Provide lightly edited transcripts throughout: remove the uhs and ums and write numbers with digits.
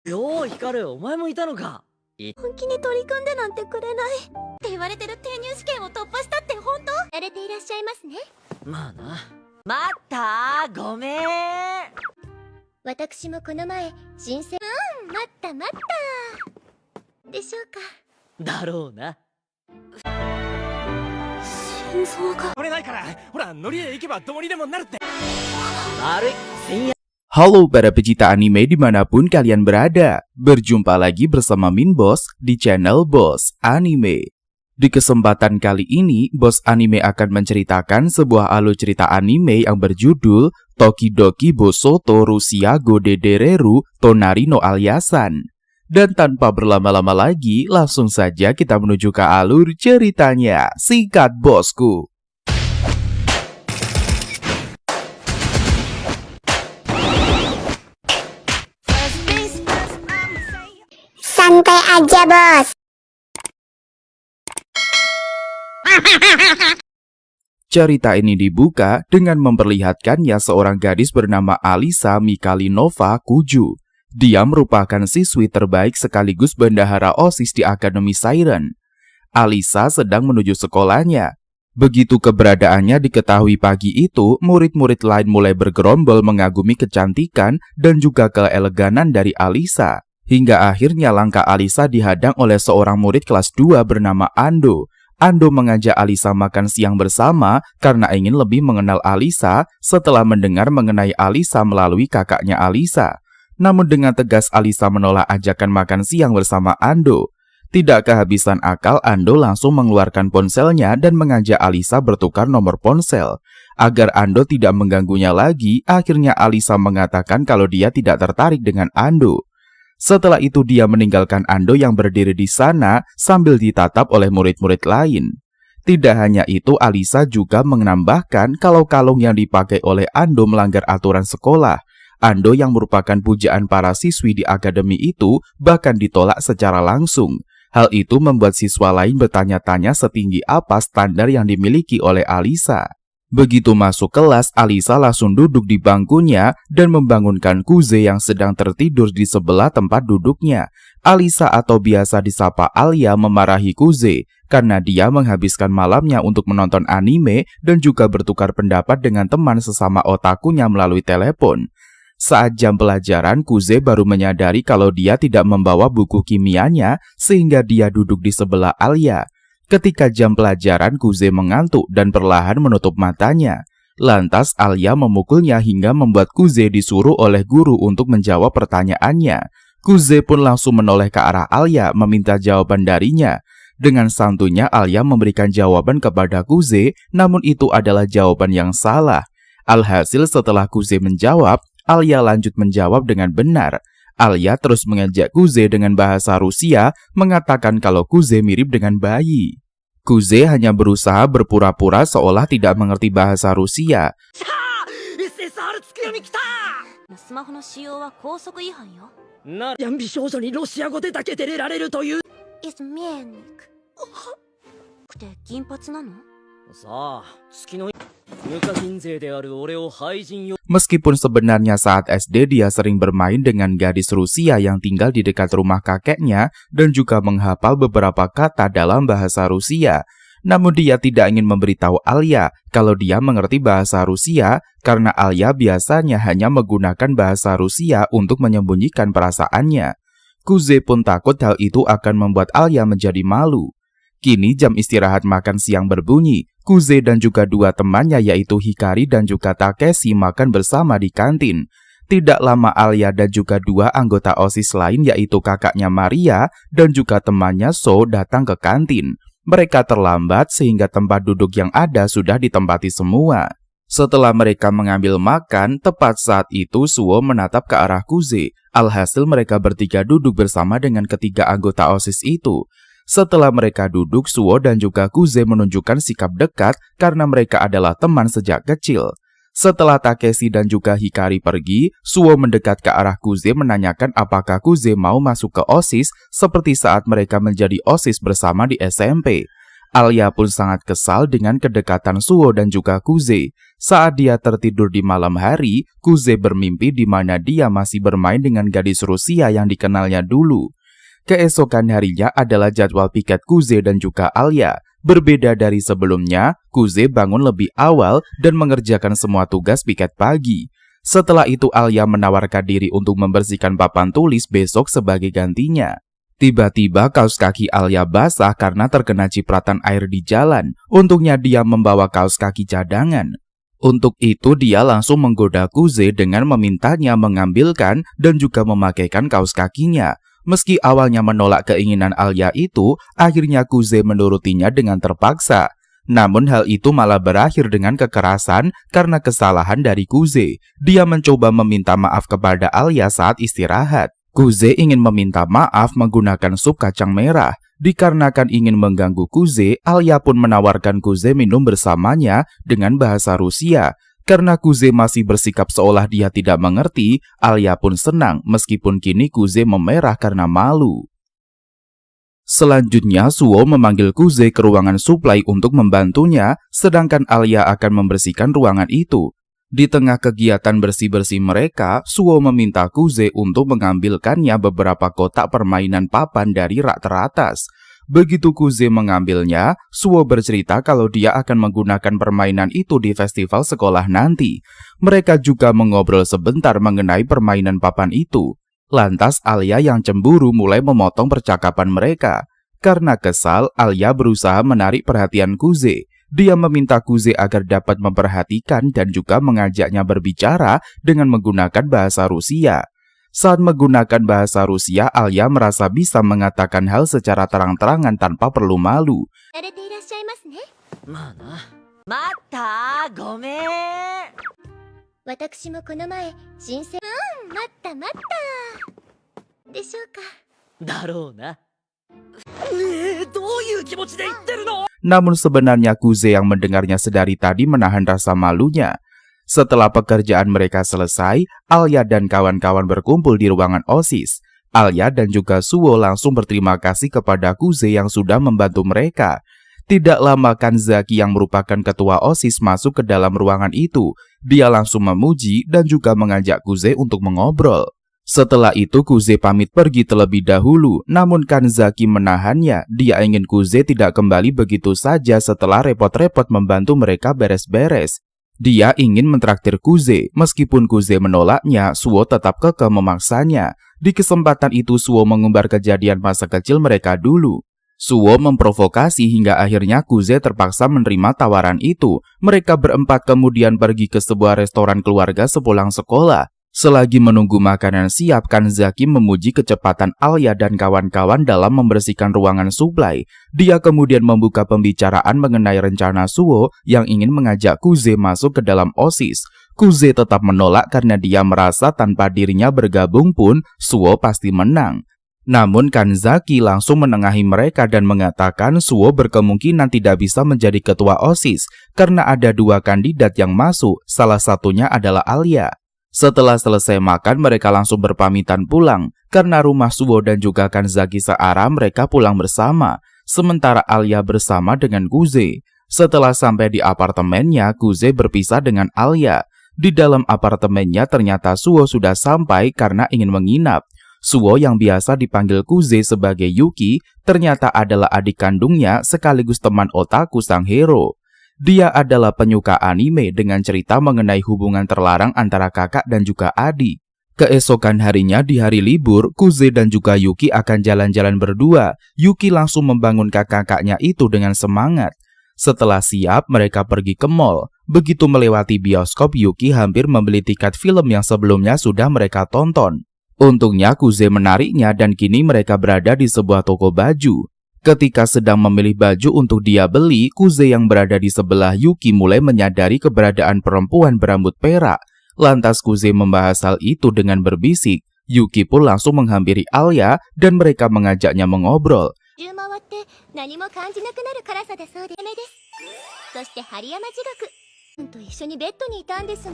よう、光、お前もいたのか。本気に取り組んでなんてくれないって言われてる転入試験を突破したって本当？やれていらっしゃいますね。まあな。待ったー、ごめん。私もこの前申請待ったでしょうか。だろうな。心臓がこれないから、ほら乗りへ行けばどうにでもなるって。悪い、千夜。Halo para pecinta anime dimanapun kalian berada. Berjumpa lagi bersama Min Boss di channel Boss Anime. Di kesempatan kali ini, Boss Anime akan menceritakan sebuah alur cerita anime yang berjudul Tokidoki Bosoto Rusia Godedereru Tonari no Alyasan. Dan tanpa berlama-lama lagi, langsung saja kita menuju ke alur ceritanya. Sikat bosku. santai aja bos. Cerita ini dibuka dengan memperlihatkannya seorang gadis bernama Alisa Mikalinova Kuju. Dia merupakan siswi terbaik sekaligus bendahara OSIS di Akademi Siren. Alisa sedang menuju sekolahnya. Begitu keberadaannya diketahui pagi itu, murid-murid lain mulai bergerombol mengagumi kecantikan dan juga keeleganan dari Alisa. Hingga akhirnya langkah Alisa dihadang oleh seorang murid kelas 2 bernama Ando. Ando mengajak Alisa makan siang bersama karena ingin lebih mengenal Alisa setelah mendengar mengenai Alisa melalui kakaknya Alisa. Namun dengan tegas Alisa menolak ajakan makan siang bersama Ando. Tidak kehabisan akal, Ando langsung mengeluarkan ponselnya dan mengajak Alisa bertukar nomor ponsel. Agar Ando tidak mengganggunya lagi, akhirnya Alisa mengatakan kalau dia tidak tertarik dengan Ando. Setelah itu dia meninggalkan Ando yang berdiri di sana sambil ditatap oleh murid-murid lain. Tidak hanya itu, Alisa juga menambahkan kalau kalung yang dipakai oleh Ando melanggar aturan sekolah. Ando yang merupakan pujaan para siswi di akademi itu bahkan ditolak secara langsung. Hal itu membuat siswa lain bertanya-tanya setinggi apa standar yang dimiliki oleh Alisa. Begitu masuk kelas, Alisa langsung duduk di bangkunya dan membangunkan Kuze yang sedang tertidur di sebelah tempat duduknya. Alisa atau biasa disapa Alia memarahi Kuze karena dia menghabiskan malamnya untuk menonton anime dan juga bertukar pendapat dengan teman sesama otakunya melalui telepon. Saat jam pelajaran, Kuze baru menyadari kalau dia tidak membawa buku kimianya sehingga dia duduk di sebelah Alia. Ketika jam pelajaran, Kuze mengantuk dan perlahan menutup matanya. Lantas Alia memukulnya hingga membuat Kuze disuruh oleh guru untuk menjawab pertanyaannya. Kuze pun langsung menoleh ke arah Alia meminta jawaban darinya. Dengan santunya Alia memberikan jawaban kepada Kuze, namun itu adalah jawaban yang salah. Alhasil setelah Kuze menjawab, Alia lanjut menjawab dengan benar. Alia terus mengejek Kuze dengan bahasa Rusia, mengatakan kalau Kuze mirip dengan bayi. Kuze hanya berusaha berpura-pura seolah tidak mengerti bahasa Rusia. Meskipun sebenarnya saat SD dia sering bermain dengan gadis Rusia yang tinggal di dekat rumah kakeknya dan juga menghafal beberapa kata dalam bahasa Rusia. Namun dia tidak ingin memberitahu Alia kalau dia mengerti bahasa Rusia karena Alia biasanya hanya menggunakan bahasa Rusia untuk menyembunyikan perasaannya. Kuze pun takut hal itu akan membuat Alia menjadi malu. Kini jam istirahat makan siang berbunyi. Kuze dan juga dua temannya yaitu Hikari dan juga Takeshi makan bersama di kantin. Tidak lama Alia dan juga dua anggota OSIS lain yaitu kakaknya Maria dan juga temannya So datang ke kantin. Mereka terlambat sehingga tempat duduk yang ada sudah ditempati semua. Setelah mereka mengambil makan, tepat saat itu Suo menatap ke arah Kuze. Alhasil mereka bertiga duduk bersama dengan ketiga anggota OSIS itu. Setelah mereka duduk, Suo dan juga Kuze menunjukkan sikap dekat karena mereka adalah teman sejak kecil. Setelah Takeshi dan juga Hikari pergi, Suo mendekat ke arah Kuze menanyakan apakah Kuze mau masuk ke OSIS seperti saat mereka menjadi OSIS bersama di SMP. Alia pun sangat kesal dengan kedekatan Suwo dan juga Kuze. Saat dia tertidur di malam hari, Kuze bermimpi di mana dia masih bermain dengan gadis Rusia yang dikenalnya dulu. Keesokan harinya adalah jadwal piket Kuze dan juga Alia. Berbeda dari sebelumnya, Kuze bangun lebih awal dan mengerjakan semua tugas piket pagi. Setelah itu Alia menawarkan diri untuk membersihkan papan tulis besok sebagai gantinya. Tiba-tiba kaos kaki Alia basah karena terkena cipratan air di jalan. Untungnya dia membawa kaos kaki cadangan. Untuk itu dia langsung menggoda Kuze dengan memintanya mengambilkan dan juga memakaikan kaos kakinya. Meski awalnya menolak keinginan Alia itu, akhirnya Kuze menurutinya dengan terpaksa. Namun hal itu malah berakhir dengan kekerasan karena kesalahan dari Kuze. Dia mencoba meminta maaf kepada Alia saat istirahat. Kuze ingin meminta maaf menggunakan sup kacang merah. Dikarenakan ingin mengganggu Kuze, Alia pun menawarkan Kuze minum bersamanya dengan bahasa Rusia. Karena Kuze masih bersikap seolah dia tidak mengerti, Alia pun senang meskipun kini Kuze memerah karena malu. Selanjutnya, Suwo memanggil Kuze ke ruangan suplai untuk membantunya, sedangkan Alia akan membersihkan ruangan itu. Di tengah kegiatan bersih-bersih mereka, Suwo meminta Kuze untuk mengambilkannya beberapa kotak permainan papan dari rak teratas. Begitu Kuze mengambilnya, Suwo bercerita kalau dia akan menggunakan permainan itu di festival sekolah nanti. Mereka juga mengobrol sebentar mengenai permainan papan itu. Lantas Alia yang cemburu mulai memotong percakapan mereka. Karena kesal, Alia berusaha menarik perhatian Kuze. Dia meminta Kuze agar dapat memperhatikan dan juga mengajaknya berbicara dengan menggunakan bahasa Rusia. Saat menggunakan bahasa Rusia, Alia merasa bisa mengatakan hal secara terang-terangan tanpa perlu malu. まあな。待ったごめん。私もこの前新鮮待った待ったでしょうか。だろうな。どういう気持ちで言ってるの？ Namun sebenarnya Kuze yang mendengarnya sedari tadi menahan rasa malunya. Setelah pekerjaan mereka selesai, Alia dan kawan-kawan berkumpul di ruangan OSIS. Alia dan juga Suwo langsung berterima kasih kepada Kuze yang sudah membantu mereka. Tidak lama Kanzaki yang merupakan ketua OSIS masuk ke dalam ruangan itu. Dia langsung memuji dan juga mengajak Kuze untuk mengobrol. Setelah itu Kuze pamit pergi terlebih dahulu, namun Kanzaki menahannya. Dia ingin Kuze tidak kembali begitu saja setelah repot-repot membantu mereka beres-beres. Dia ingin mentraktir Kuze, meskipun Kuze menolaknya, Suwo tetap kekeh memaksanya. Di kesempatan itu Suwo mengumbar kejadian masa kecil mereka dulu. Suwo memprovokasi hingga akhirnya Kuze terpaksa menerima tawaran itu. Mereka berempat kemudian pergi ke sebuah restoran keluarga sepulang sekolah. Selagi menunggu makanan siap, Kanzaki memuji kecepatan Alia dan kawan-kawan dalam membersihkan ruangan suplai. Dia kemudian membuka pembicaraan mengenai rencana Suwo yang ingin mengajak Kuze masuk ke dalam OSIS. Kuze tetap menolak karena dia merasa tanpa dirinya bergabung pun Suwo pasti menang. Namun Kanzaki langsung menengahi mereka dan mengatakan Suwo berkemungkinan tidak bisa menjadi ketua OSIS karena ada dua kandidat yang masuk, salah satunya adalah Alia. Setelah selesai makan, mereka langsung berpamitan pulang. Karena rumah Suwo dan juga Kanzaki searah, mereka pulang bersama. Sementara Alia bersama dengan Kuze. Setelah sampai di apartemennya, Kuze berpisah dengan Alia. Di dalam apartemennya ternyata Suwo sudah sampai karena ingin menginap. Suwo yang biasa dipanggil Kuze sebagai Yuki, ternyata adalah adik kandungnya sekaligus teman otaku sang hero. Dia adalah penyuka anime dengan cerita mengenai hubungan terlarang antara kakak dan juga adik. Keesokan harinya di hari libur, Kuze dan juga Yuki akan jalan-jalan berdua. Yuki langsung membangun kakak-kakaknya itu dengan semangat. Setelah siap, mereka pergi ke mall. Begitu melewati bioskop, Yuki hampir membeli tiket film yang sebelumnya sudah mereka tonton. Untungnya Kuze menariknya dan kini mereka berada di sebuah toko baju. Ketika sedang memilih baju untuk dia beli, Kuze yang berada di sebelah Yuki mulai menyadari keberadaan perempuan berambut perak. Lantas Kuze membahas hal itu dengan berbisik. Yuki pun langsung menghampiri Alia dan mereka mengajaknya mengobrol. と一緒にベッドにいたんですが。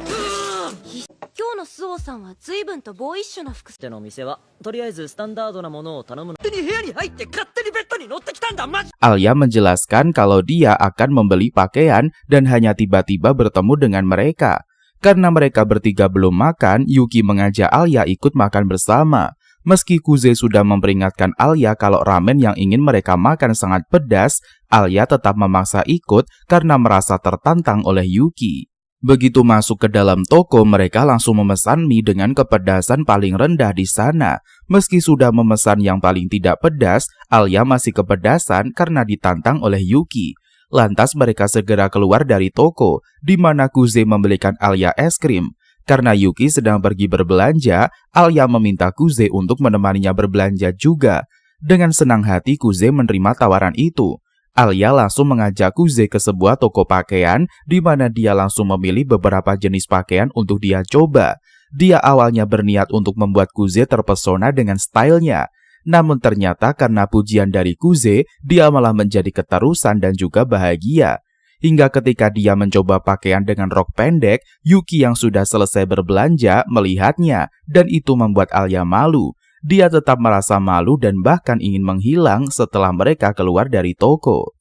今日のスオさんは随分とボーイッシュな服装。ての店はとりあえずスタンダードなものを頼むの。勝手に部屋に入って勝手にベッドに乗ってきたんだマジ。 Alia menjelaskan kalau dia akan membeli pakaian dan hanya tiba-tiba bertemu dengan mereka. Karena mereka bertiga belum makan, Yuki mengajak Alia ikut makan bersama. Meski Kuze sudah memperingatkan Alia kalau ramen yang ingin mereka makan sangat pedas, Alia tetap memaksa ikut karena merasa tertantang oleh Yuki. Begitu masuk ke dalam toko, mereka langsung memesan mie dengan kepedasan paling rendah di sana. Meski sudah memesan yang paling tidak pedas, Alia masih kepedasan karena ditantang oleh Yuki. Lantas mereka segera keluar dari toko, di mana Kuze membelikan Alia es krim. Karena Yuki sedang pergi berbelanja, Alia meminta Kuze untuk menemaninya berbelanja juga. Dengan senang hati Kuze menerima tawaran itu. Alia langsung mengajak Kuze ke sebuah toko pakaian, di mana dia langsung memilih beberapa jenis pakaian untuk dia coba. Dia awalnya berniat untuk membuat Kuze terpesona dengan stylenya. Namun ternyata karena pujian dari Kuze, dia malah menjadi keterusan dan juga bahagia. Hingga ketika dia mencoba pakaian dengan rok pendek, Yuki yang sudah selesai berbelanja melihatnya, dan itu membuat Alia malu. Dia tetap merasa malu dan bahkan ingin menghilang setelah mereka keluar dari toko.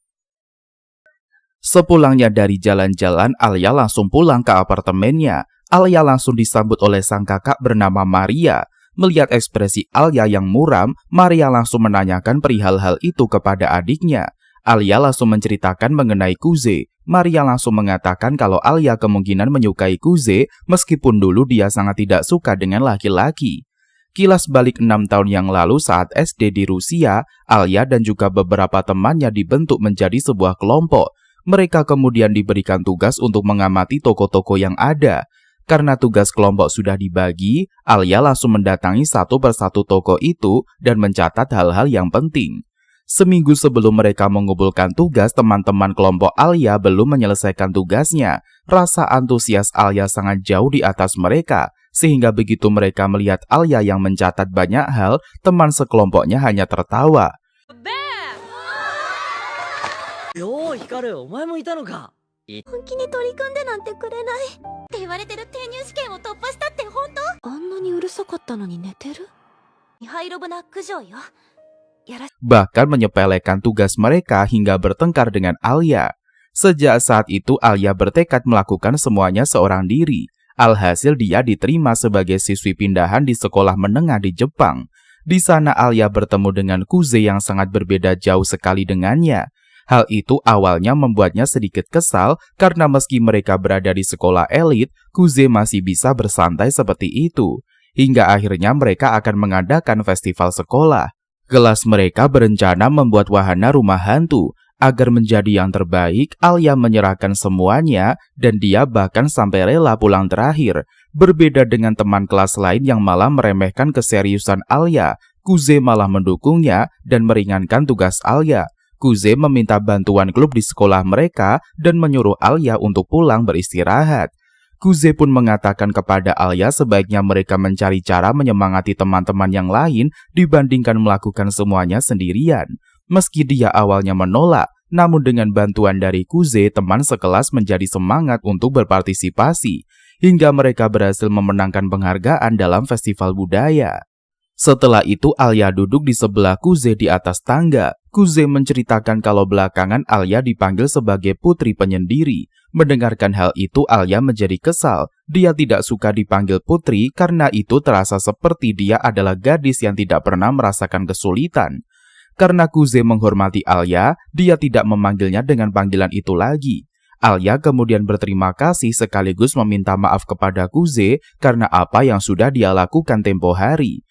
Sepulangnya dari jalan-jalan, Alia langsung pulang ke apartemennya. Alia langsung disambut oleh sang kakak bernama Maria. Melihat ekspresi Alia yang muram, Maria langsung menanyakan perihal hal itu kepada adiknya. Alia langsung menceritakan mengenai Kuze. Maria langsung mengatakan kalau Alia kemungkinan menyukai Kuze meskipun dulu dia sangat tidak suka dengan laki-laki. Kilas balik 6 tahun yang lalu saat SD di Rusia, Alia dan juga beberapa temannya dibentuk menjadi sebuah kelompok. Mereka kemudian diberikan tugas untuk mengamati toko-toko yang ada. Karena tugas kelompok sudah dibagi, Alia langsung mendatangi satu persatu toko itu dan mencatat hal-hal yang penting. Seminggu sebelum mereka mengumpulkan tugas, teman-teman kelompok Alia belum menyelesaikan tugasnya. Rasa antusias Alia sangat jauh di atas mereka. Sehingga begitu mereka melihat Alia yang mencatat banyak hal, teman sekelompoknya hanya tertawa. よーヒカル、お前もいたのか。本気に取り組んでなんてくれないって言われてる転入試験を突破したって本当？あんなにうるさかったのに寝てる？ミハイロブナック城よ。Bahkan menyepelekan tugas mereka hingga bertengkar dengan Alia. Sejak saat itu Alia bertekad melakukan semuanya seorang diri. Alhasil dia diterima sebagai siswi pindahan di sekolah menengah di Jepang. Di sana Alia bertemu dengan Kuze yang sangat berbeda jauh sekali dengannya. Hal itu awalnya membuatnya sedikit kesal karena meski mereka berada di sekolah elit, Kuze masih bisa bersantai seperti itu. Hingga akhirnya mereka akan mengadakan festival sekolah. Kelas mereka berencana membuat wahana rumah hantu. Agar menjadi yang terbaik, Alia menyerahkan semuanya dan dia bahkan sampai rela pulang terakhir. Berbeda dengan teman kelas lain yang malah meremehkan keseriusan Alia, Kuze malah mendukungnya dan meringankan tugas Alia. Kuze meminta bantuan klub di sekolah mereka dan menyuruh Alia untuk pulang beristirahat. Kuze pun mengatakan kepada Alia sebaiknya mereka mencari cara menyemangati teman-teman yang lain dibandingkan melakukan semuanya sendirian. Meski dia awalnya menolak, namun dengan bantuan dari Kuze, teman sekelas menjadi semangat untuk berpartisipasi, hingga mereka berhasil memenangkan penghargaan dalam festival budaya. Setelah itu Alia duduk di sebelah Kuze di atas tangga. Kuze menceritakan kalau belakangan Alia dipanggil sebagai putri penyendiri. Mendengarkan hal itu Alia menjadi kesal. Dia tidak suka dipanggil putri karena itu terasa seperti dia adalah gadis yang tidak pernah merasakan kesulitan. Karena Kuze menghormati Alia, dia tidak memanggilnya dengan panggilan itu lagi. Alia kemudian berterima kasih sekaligus meminta maaf kepada Kuze karena apa yang sudah dia lakukan tempo hari.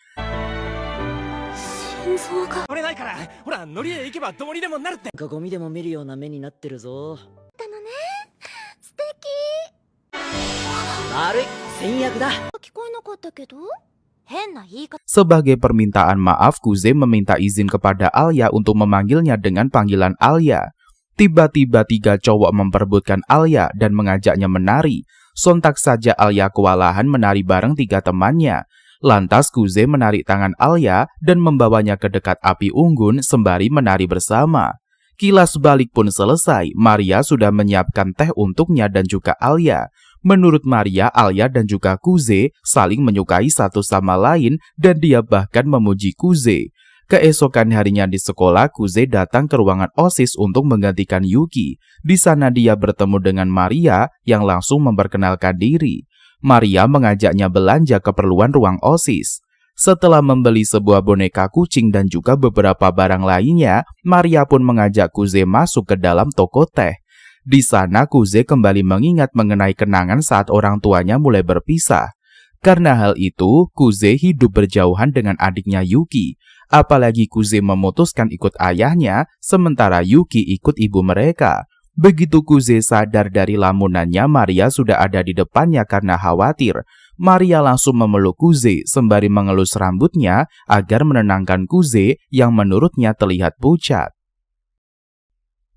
乗れないからほら乗りへ行けばどうにでもなるって。ゴミでも見るような目になってるぞ。だのね。素敵。悪い、先約だ。聞こえなかったけど。変な言い方。 Sebagai permintaan maaf, Kuze meminta izin kepada Alia untuk memanggilnya dengan panggilan Alia. Tiba-tiba 3 cowok memperebutkan Alia dan mengajaknya menari. Sontak saja Alia kewalahan menari bareng 3 temannya. Lantas Kuze menarik tangan Alia dan membawanya ke dekat api unggun sembari menari bersama. Kilas balik pun selesai, Maria sudah menyiapkan teh untuknya dan juga Alia. Menurut Maria, Alia dan juga Kuze saling menyukai satu sama lain dan dia bahkan memuji Kuze. Keesokan harinya di sekolah, Kuze datang ke ruangan OSIS untuk menggantikan Yuki. Di sana dia bertemu dengan Maria yang langsung memperkenalkan diri. Maria mengajaknya belanja keperluan ruang OSIS. Setelah membeli sebuah boneka kucing dan juga beberapa barang lainnya, Maria pun mengajak Kuze masuk ke dalam toko teh. Di sana Kuze kembali mengingat mengenai kenangan saat orang tuanya mulai berpisah. Karena hal itu, Kuze hidup berjauhan dengan adiknya Yuki. Apalagi Kuze memutuskan ikut ayahnya, sementara Yuki ikut ibu mereka. Begitu Kuze sadar dari lamunannya, Maria sudah ada di depannya karena khawatir. Maria langsung memeluk Kuze sembari mengelus rambutnya agar menenangkan Kuze yang menurutnya terlihat pucat.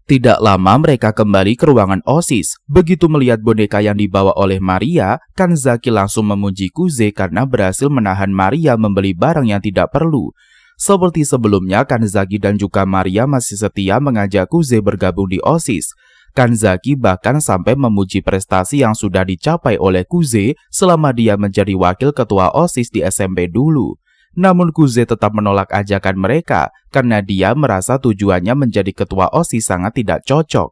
Tidak lama mereka kembali ke ruangan OSIS. Begitu melihat boneka yang dibawa oleh Maria, Kanzaki langsung memuji Kuze karena berhasil menahan Maria membeli barang yang tidak perlu. Seperti sebelumnya, Kanzaki dan juga Maria masih setia mengajak Kuze bergabung di OSIS. Kanzaki bahkan sampai memuji prestasi yang sudah dicapai oleh Kuze selama dia menjadi wakil ketua OSIS di SMP dulu. Namun Kuze tetap menolak ajakan mereka karena dia merasa tujuannya menjadi ketua OSIS sangat tidak cocok.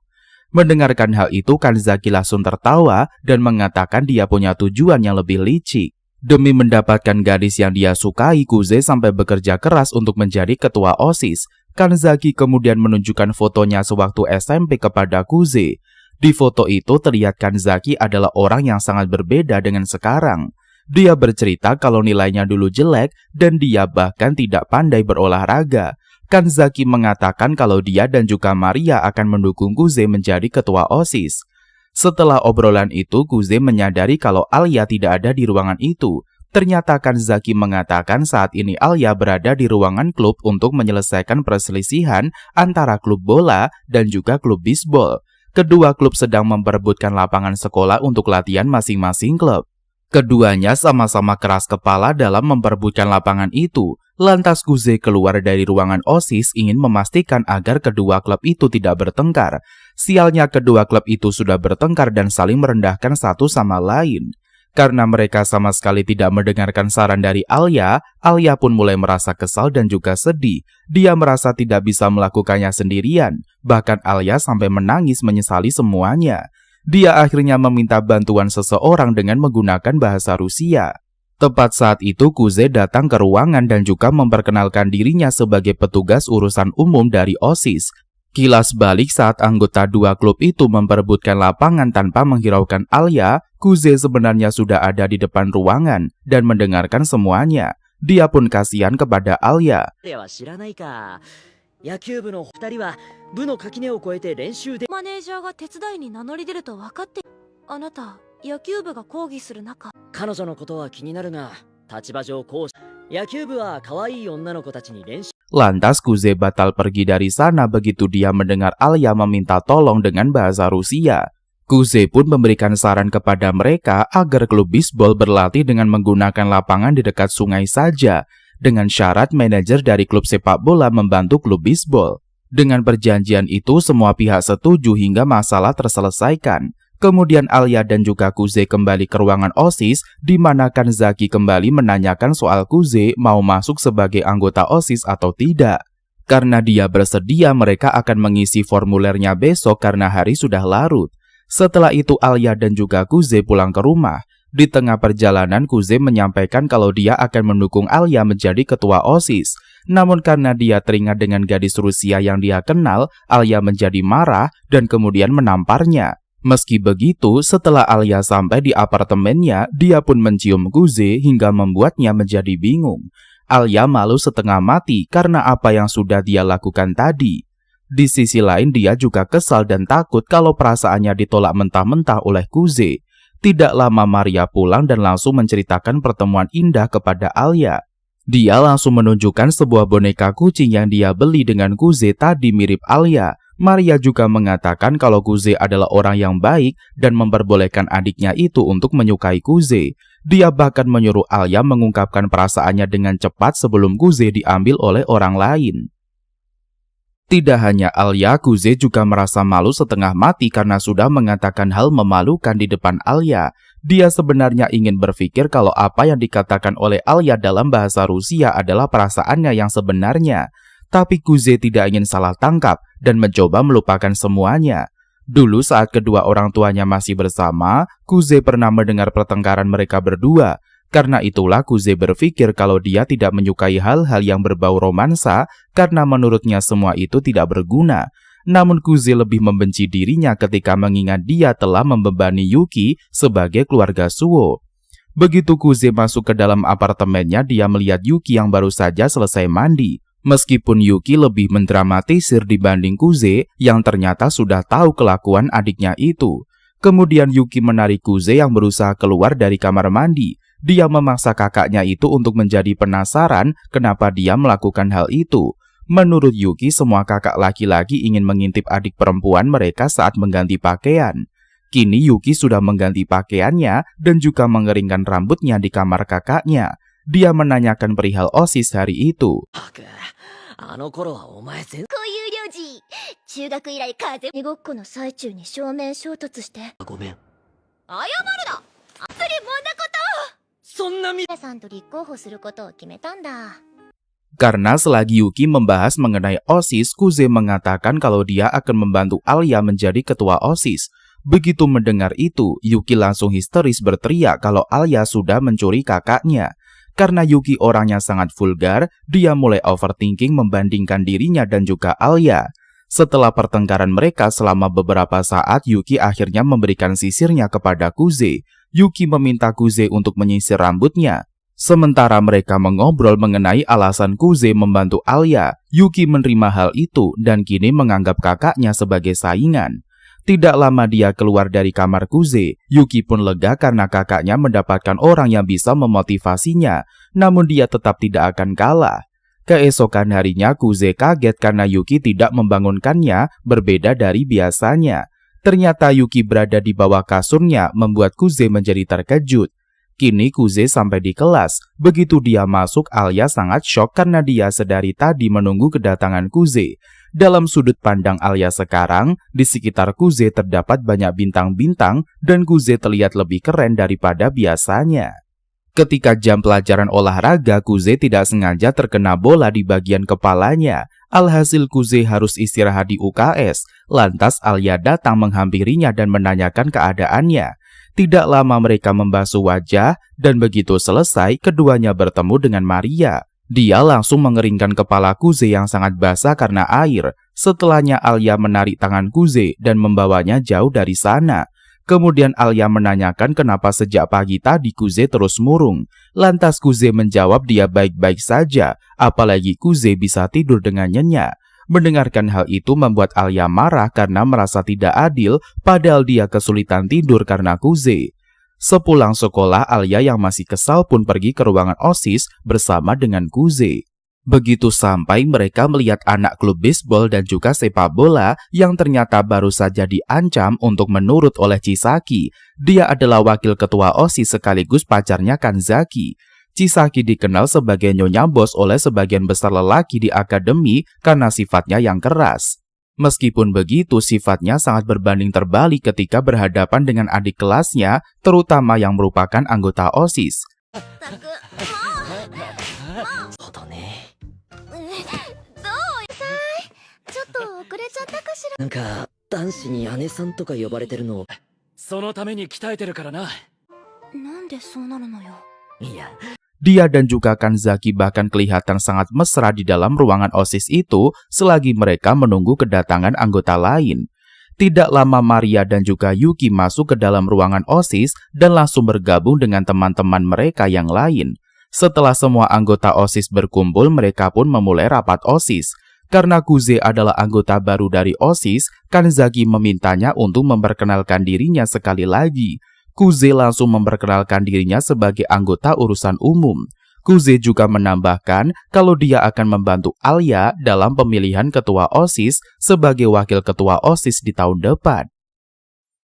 Mendengarkan hal itu, Kanzaki langsung tertawa dan mengatakan dia punya tujuan yang lebih licik. Demi mendapatkan gadis yang dia sukai, Kuze sampai bekerja keras untuk menjadi ketua OSIS. Kanzaki kemudian menunjukkan fotonya sewaktu SMP kepada Kuze. Di foto itu terlihat Kanzaki adalah orang yang sangat berbeda dengan sekarang. Dia bercerita kalau nilainya dulu jelek dan dia bahkan tidak pandai berolahraga. Kanzaki mengatakan kalau dia dan juga Maria akan mendukung Kuze menjadi ketua OSIS. Setelah obrolan itu, Kuze menyadari kalau Alia tidak ada di ruangan itu. Ternyata Kanzaki mengatakan saat ini Alia berada di ruangan klub untuk menyelesaikan perselisihan antara klub bola dan juga klub bisbol. Kedua klub sedang memperebutkan lapangan sekolah untuk latihan masing-masing klub. Keduanya sama-sama keras kepala dalam memperebutkan lapangan itu. Lantas Kuze keluar dari ruangan OSIS ingin memastikan agar kedua klub itu tidak bertengkar. Sialnya kedua klub itu sudah bertengkar dan saling merendahkan satu sama lain. Karena mereka sama sekali tidak mendengarkan saran dari Alia, Alia pun mulai merasa kesal dan juga sedih. Dia merasa tidak bisa melakukannya sendirian. Bahkan Alia sampai menangis menyesali semuanya. Dia akhirnya meminta bantuan seseorang dengan menggunakan bahasa Rusia. Tepat saat itu Kuze datang ke ruangan dan juga memperkenalkan dirinya sebagai petugas urusan umum dari OSIS. Kilas balik saat anggota dua klub itu memperebutkan lapangan tanpa menghiraukan Alia, Kuze sebenarnya sudah ada di depan ruangan dan mendengarkan semuanya. Dia pun kasihan kepada Alia. 野球部の2人は部の垣根を越えて練習でマネージャーが手伝いに名乗り出ると分かって。あなた、野球部が抗議する中。彼女のことは気になるが、立場上こう野球部は可愛い女の子たちに練習。 Lantas Kuze batal pergi dari sana begitu dia mendengar Alia meminta tolong dengan bahasa Rusia. Kuze pun memberikan saran kepada mereka agar klub bisbol berlatih dengan menggunakan lapangan di dekat sungai saja, dengan syarat manajer dari klub sepak bola membantu klub bisbol. Dengan perjanjian itu, semua pihak setuju hingga masalah terselesaikan. Kemudian Alia dan juga Kuze kembali ke ruangan OSIS, di mana Kanzaki kembali menanyakan soal Kuze mau masuk sebagai anggota OSIS atau tidak. Karena dia bersedia, mereka akan mengisi formulernya besok karena hari sudah larut. Setelah itu Alia dan juga Kuze pulang ke rumah. Di tengah perjalanan, Kuze menyampaikan kalau dia akan mendukung Alia menjadi ketua OSIS. Namun karena dia teringat dengan gadis Rusia yang dia kenal, Alia menjadi marah dan kemudian menamparnya. Meski begitu, setelah Alia sampai di apartemennya, dia pun mencium Kuze hingga membuatnya menjadi bingung. Alia malu setengah mati karena apa yang sudah dia lakukan tadi. Di sisi lain, dia juga kesal dan takut kalau perasaannya ditolak mentah-mentah oleh Kuze. Tidak lama Maria pulang dan langsung menceritakan pertemuan indah kepada Alia. Dia langsung menunjukkan sebuah boneka kucing yang dia beli dengan Kuze tadi mirip Alia. Maria juga mengatakan kalau Kuze adalah orang yang baik dan memperbolehkan adiknya itu untuk menyukai Kuze. Dia bahkan menyuruh Alia mengungkapkan perasaannya dengan cepat sebelum Kuze diambil oleh orang lain. Tidak hanya Alia, Kuze juga merasa malu setengah mati karena sudah mengatakan hal memalukan di depan Alia. Dia sebenarnya ingin berpikir kalau apa yang dikatakan oleh Alia dalam bahasa Rusia adalah perasaannya yang sebenarnya. Tapi Kuze tidak ingin salah tangkap dan mencoba melupakan semuanya. Dulu saat kedua orang tuanya masih bersama, Kuze pernah mendengar pertengkaran mereka berdua. Karena itulah Kuze berpikir kalau dia tidak menyukai hal-hal yang berbau romansa karena menurutnya semua itu tidak berguna. Namun Kuze lebih membenci dirinya ketika mengingat dia telah membebani Yuki sebagai keluarga Suo. Begitu Kuze masuk ke dalam apartemennya, dia melihat Yuki yang baru saja selesai mandi. Meskipun Yuki lebih mendramatisir dibanding Kuze yang ternyata sudah tahu kelakuan adiknya itu. Kemudian Yuki menarik Kuze yang berusaha keluar dari kamar mandi. Dia memaksa kakaknya itu untuk menjadi penasaran kenapa dia melakukan hal itu. Menurut Yuki, semua kakak laki-laki ingin mengintip adik perempuan mereka saat mengganti pakaian. Kini Yuki sudah mengganti pakaiannya dan juga mengeringkan rambutnya di kamar kakaknya. Dia menanyakan perihal OSIS hari itu. あの頃はお前全こういう領事中学以来風鬼ごっこの最中に正面衝突してごめん。謝るなつりもんなことそんなみ皆さんと立候補することを決めたんだ Karena selagi Yuki membahas mengenai OSIS, Kuze mengatakan kalau dia akan membantu Alia menjadi ketua OSIS. Begitu mendengar itu, Yuki langsung histeris berteriak kalau Alia sudah mencuri kakaknya. Karena Yuki orangnya sangat vulgar, dia mulai overthinking membandingkan dirinya dan juga Alia. Setelah pertengkaran mereka selama beberapa saat, Yuki akhirnya memberikan sisirnya kepada Kuze. Yuki meminta Kuze untuk menyisir rambutnya. Sementara mereka mengobrol mengenai alasan Kuze membantu Alia, Yuki menerima hal itu dan kini menganggap kakaknya sebagai saingan. Tidak lama dia keluar dari kamar Kuze, Yuki pun lega karena kakaknya mendapatkan orang yang bisa memotivasinya, namun dia tetap tidak akan kalah. Keesokan harinya Kuze kaget karena Yuki tidak membangunkannya, berbeda dari biasanya. Ternyata Yuki berada di bawah kasurnya membuat Kuze menjadi terkejut. Kini Kuze sampai di kelas. Begitu dia masuk, Alia sangat shock karena dia sedari tadi menunggu kedatangan Kuze. Dalam sudut pandang Alia sekarang, di sekitar Kuze terdapat banyak bintang-bintang dan Kuze terlihat lebih keren daripada biasanya. Ketika jam pelajaran olahraga, Kuze tidak sengaja terkena bola di bagian kepalanya. Alhasil Kuze harus istirahat di UKS. Lantas Alia datang menghampirinya dan menanyakan keadaannya. Tidak lama mereka membasuh wajah dan begitu selesai keduanya bertemu dengan Maria. Dia langsung mengeringkan kepala Kuze yang sangat basah karena air. Setelahnya Alia menarik tangan Kuze dan membawanya jauh dari sana. Kemudian Alia menanyakan kenapa sejak pagi tadi Kuze terus murung. Lantas Kuze menjawab dia baik-baik saja, apalagi Kuze bisa tidur dengan nyenyak. Mendengarkan hal itu membuat Alia marah karena merasa tidak adil, padahal dia kesulitan tidur karena Kuze. Sepulang sekolah, Alia yang masih kesal pun pergi ke ruangan OSIS bersama dengan Kuze. Begitu sampai, mereka melihat anak klub bisbol dan juga sepak bola yang ternyata baru saja diancam untuk menurut oleh Chisaki. Dia adalah wakil ketua OSIS sekaligus pacarnya Kanzaki. Chisaki dikenal sebagai nyonya bos oleh sebagian besar lelaki di akademi karena sifatnya yang keras. Meskipun begitu, sifatnya sangat berbanding terbalik ketika berhadapan dengan adik kelasnya, terutama yang merupakan anggota OSIS. そうだね。ちょっと遅れちゃったかしらなんか男子に姉さんとか呼ばれてるの。そのために鍛えてるからな。なんでそうなるのよ。いや、 Dia dan juga Kanzaki bahkan kelihatan sangat mesra di dalam ruangan OSIS itu selagi mereka menunggu kedatangan anggota lain. Tidak lama Maria dan juga Yuki masuk ke dalam ruangan OSIS dan langsung bergabung dengan teman-teman mereka yang lain. Setelah semua anggota OSIS berkumpul, mereka pun memulai rapat OSIS. Karena Kuze adalah anggota baru dari OSIS, Kanzaki memintanya untuk memperkenalkan dirinya sekali lagi. Kuze langsung memperkenalkan dirinya sebagai anggota urusan umum. Kuze juga menambahkan kalau dia akan membantu Alia dalam pemilihan ketua OSIS sebagai wakil ketua OSIS di tahun depan.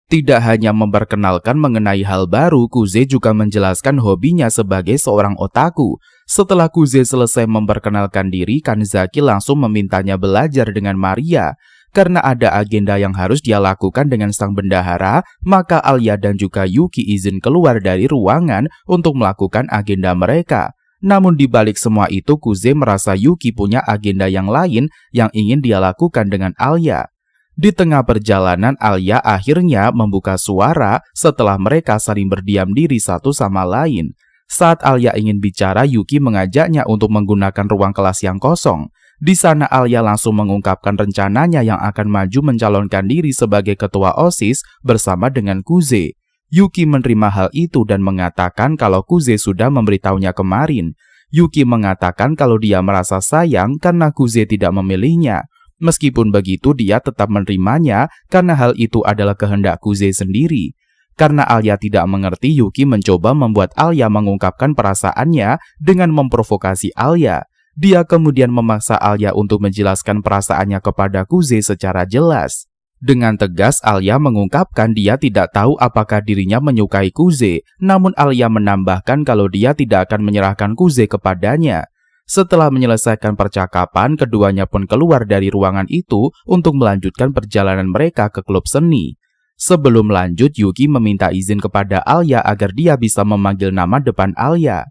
Tidak hanya memperkenalkan mengenai hal baru, Kuze juga menjelaskan hobinya sebagai seorang otaku. Setelah Kuze selesai memperkenalkan diri, Kanzaki langsung memintanya belajar dengan Maria. Karena ada agenda yang harus dia lakukan dengan sang bendahara, maka Alya dan juga Yuki izin keluar dari ruangan untuk melakukan agenda mereka. Namun di balik semua itu, Kuze merasa Yuki punya agenda yang lain yang ingin dia lakukan dengan Alya. Di tengah perjalanan, Alya akhirnya membuka suara setelah mereka saling berdiam diri satu sama lain. Saat Alya ingin bicara, Yuki mengajaknya untuk menggunakan ruang kelas yang kosong. Di sana Alya langsung mengungkapkan rencananya yang akan maju mencalonkan diri sebagai ketua OSIS bersama dengan Kuze. Yuki menerima hal itu dan mengatakan kalau Kuze sudah memberitahunya kemarin. Yuki mengatakan kalau dia merasa sayang karena Kuze tidak memilihnya. Meskipun begitu, dia tetap menerimanya karena hal itu adalah kehendak Kuze sendiri. Karena Alya tidak mengerti, Yuki mencoba membuat Alya mengungkapkan perasaannya dengan memprovokasi Alya. Dia kemudian memaksa Alya untuk menjelaskan perasaannya kepada Kuze secara jelas. Dengan tegas, Alya mengungkapkan dia tidak tahu apakah dirinya menyukai Kuze, namun Alya menambahkan kalau dia tidak akan menyerahkan Kuze kepadanya. Setelah menyelesaikan percakapan, keduanya pun keluar dari ruangan itu untuk melanjutkan perjalanan mereka ke klub seni. Sebelum lanjut, Yuki meminta izin kepada Alya agar dia bisa memanggil nama depan Alya.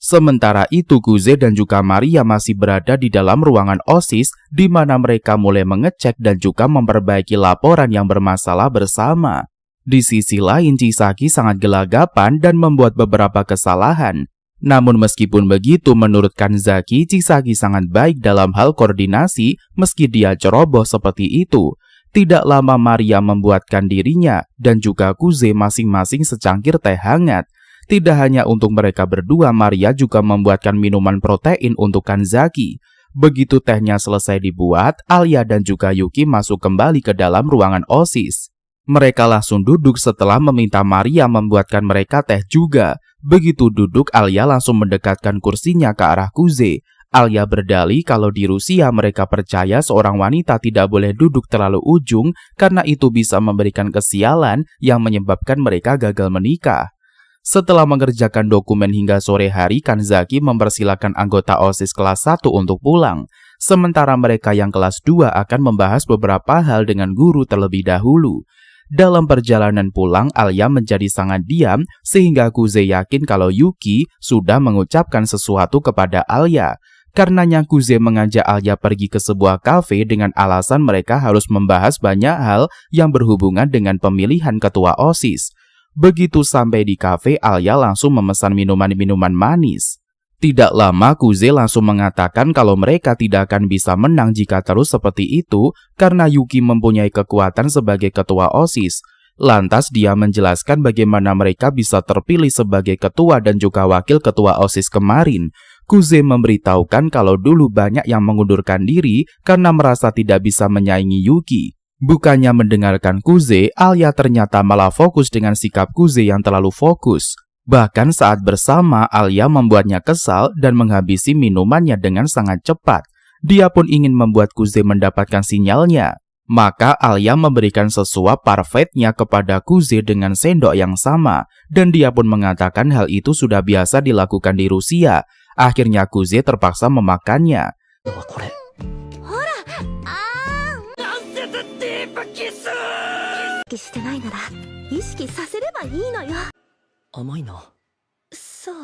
Sementara itu, Kuze dan juga Maria masih berada di dalam ruangan OSIS di mana mereka mulai mengecek dan juga memperbaiki laporan yang bermasalah bersama. Di sisi lain, Chisaki sangat gelagapan dan membuat beberapa kesalahan. Namun meskipun begitu, menurut Kanzaki, Chisaki sangat baik dalam hal koordinasi meski dia ceroboh seperti itu. Tidak lama Maria membuatkan dirinya dan juga Kuze masing-masing secangkir teh hangat. Tidak hanya untuk mereka berdua, Maria juga membuatkan minuman protein untuk Kanzaki. Begitu tehnya selesai dibuat, Alya dan juga Yuki masuk kembali ke dalam ruangan OSIS. Mereka langsung duduk setelah meminta Maria membuatkan mereka teh juga. Begitu duduk, Alya langsung mendekatkan kursinya ke arah Kuze. Alya berdalih kalau di Rusia mereka percaya seorang wanita tidak boleh duduk terlalu ujung karena itu bisa memberikan kesialan yang menyebabkan mereka gagal menikah. Setelah mengerjakan dokumen hingga sore hari, Kanzaki mempersilakan anggota OSIS kelas 1 untuk pulang. Sementara mereka yang kelas 2 akan membahas beberapa hal dengan guru terlebih dahulu. Dalam perjalanan pulang, Alya menjadi sangat diam sehingga Kuze yakin kalau Yuki sudah mengucapkan sesuatu kepada Alya. Karenanya Kuze mengajak Alya pergi ke sebuah kafe dengan alasan mereka harus membahas banyak hal yang berhubungan dengan pemilihan ketua OSIS. Begitu sampai di kafe, Alya langsung memesan minuman-minuman manis. Tidak lama, Kuze langsung mengatakan kalau mereka tidak akan bisa menang jika terus seperti itu karena Yuki mempunyai kekuatan sebagai ketua OSIS. Lantas dia menjelaskan bagaimana mereka bisa terpilih sebagai ketua dan juga wakil ketua OSIS kemarin. Kuze memberitahukan kalau dulu banyak yang mengundurkan diri karena merasa tidak bisa menyaingi Yuki. Bukannya mendengarkan Kuze, Alya ternyata malah fokus dengan sikap Kuze yang terlalu fokus. Bahkan saat bersama, Alya membuatnya kesal dan menghabisi minumannya dengan sangat cepat. Dia pun ingin membuat Kuze mendapatkan sinyalnya. Maka Alya memberikan sesuap parfaitnya kepada Kuze dengan sendok yang sama. Dan dia pun mengatakan hal itu sudah biasa dilakukan di Rusia. Akhirnya Kuze terpaksa memakannya. 意識してないなら意識させればいいのよ。甘いな。そう。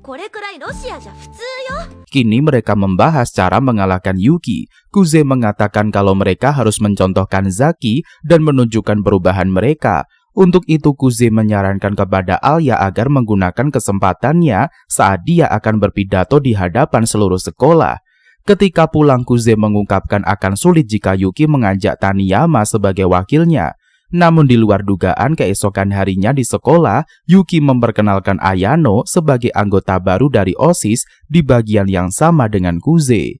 これくらいロシアじゃ普通よ。 Kini mereka membahas cara mengalahkan Yuki. Kuze mengatakan kalau mereka harus mencontohkan Zaki dan menunjukkan perubahan mereka. Untuk itu Kuze menyarankan kepada Alya agar menggunakan kesempatannya saat dia akan berpidato di hadapan seluruh sekolah. Ketika pulang, Kuze mengungkapkan akan sulit jika Yuki mengajak Taniyama sebagai wakilnya. Namun di luar dugaan, keesokan harinya di sekolah, Yuki memperkenalkan Ayano sebagai anggota baru dari OSIS di bagian yang sama dengan Kuze.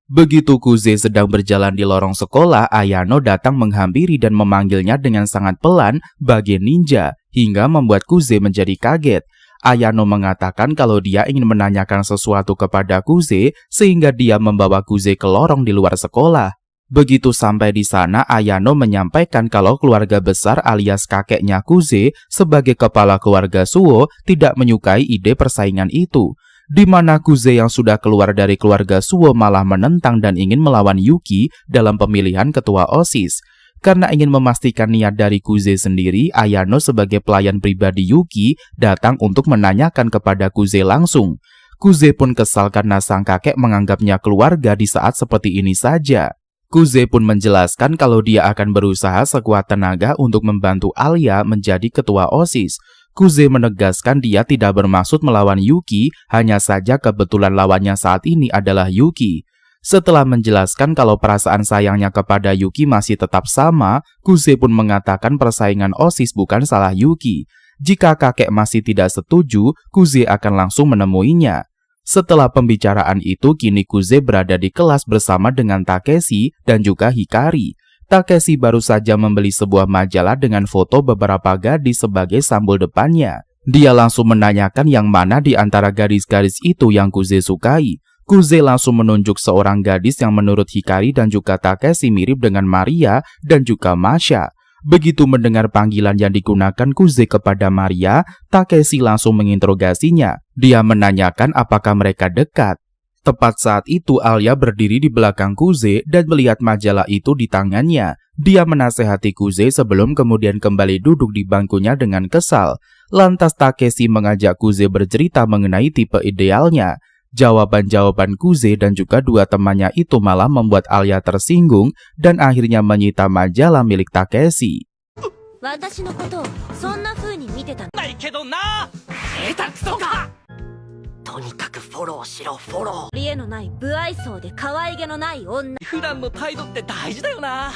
Begitu Kuze sedang berjalan di lorong sekolah, Ayano datang menghampiri dan memanggilnya dengan sangat pelan bagai ninja, hingga membuat Kuze menjadi kaget. Ayano mengatakan kalau dia ingin menanyakan sesuatu kepada Kuze sehingga dia membawa Kuze ke lorong di luar sekolah. Begitu sampai di sana, Ayano menyampaikan kalau keluarga besar alias kakeknya Kuze sebagai kepala keluarga Suo tidak menyukai ide persaingan itu, di mana Kuze yang sudah keluar dari keluarga Suo malah menentang dan ingin melawan Yuki dalam pemilihan ketua OSIS. Karena ingin memastikan niat dari Kuze sendiri, Ayano sebagai pelayan pribadi Yuki datang untuk menanyakan kepada Kuze langsung. Kuze pun kesal karena sang kakek menganggapnya keluarga di saat seperti ini saja. Kuze pun menjelaskan kalau dia akan berusaha sekuat tenaga untuk membantu Alia menjadi ketua OSIS. Kuze menegaskan dia tidak bermaksud melawan Yuki, hanya saja kebetulan lawannya saat ini adalah Yuki. Setelah menjelaskan kalau perasaan sayangnya kepada Yuki masih tetap sama, Kuze pun mengatakan persaingan OSIS bukan salah Yuki. Jika kakek masih tidak setuju, Kuze akan langsung menemuinya. Setelah pembicaraan itu, kini Kuze berada di kelas bersama dengan Takeshi dan juga Hikari. Takeshi baru saja membeli sebuah majalah dengan foto beberapa gadis sebagai sambul depannya. Dia langsung menanyakan yang mana di antara gadis-gadis itu yang Kuze sukai. Kuze langsung menunjuk seorang gadis yang menurut Hikari dan juga Takeshi mirip dengan Maria dan juga Masha. Begitu mendengar panggilan yang digunakan Kuze kepada Maria, Takeshi langsung menginterogasinya. Dia menanyakan apakah mereka dekat. Tepat saat itu Alia berdiri di belakang Kuze dan melihat majalah itu di tangannya. Dia menasehati Kuze sebelum kemudian kembali duduk di bangkunya dengan kesal. Lantas Takeshi mengajak Kuze bercerita mengenai tipe idealnya. Jawaban-jawaban Kuze dan juga dua temannya itu malah membuat Alia tersinggung dan akhirnya menyita majalah milik Takeshi. 私のことをそんな風に見てたの。ないけどな。下手くそか。とにかくフォローしろフォロー。取り柄のない不愛想で可愛げのない女。普段の態度って大事だよな。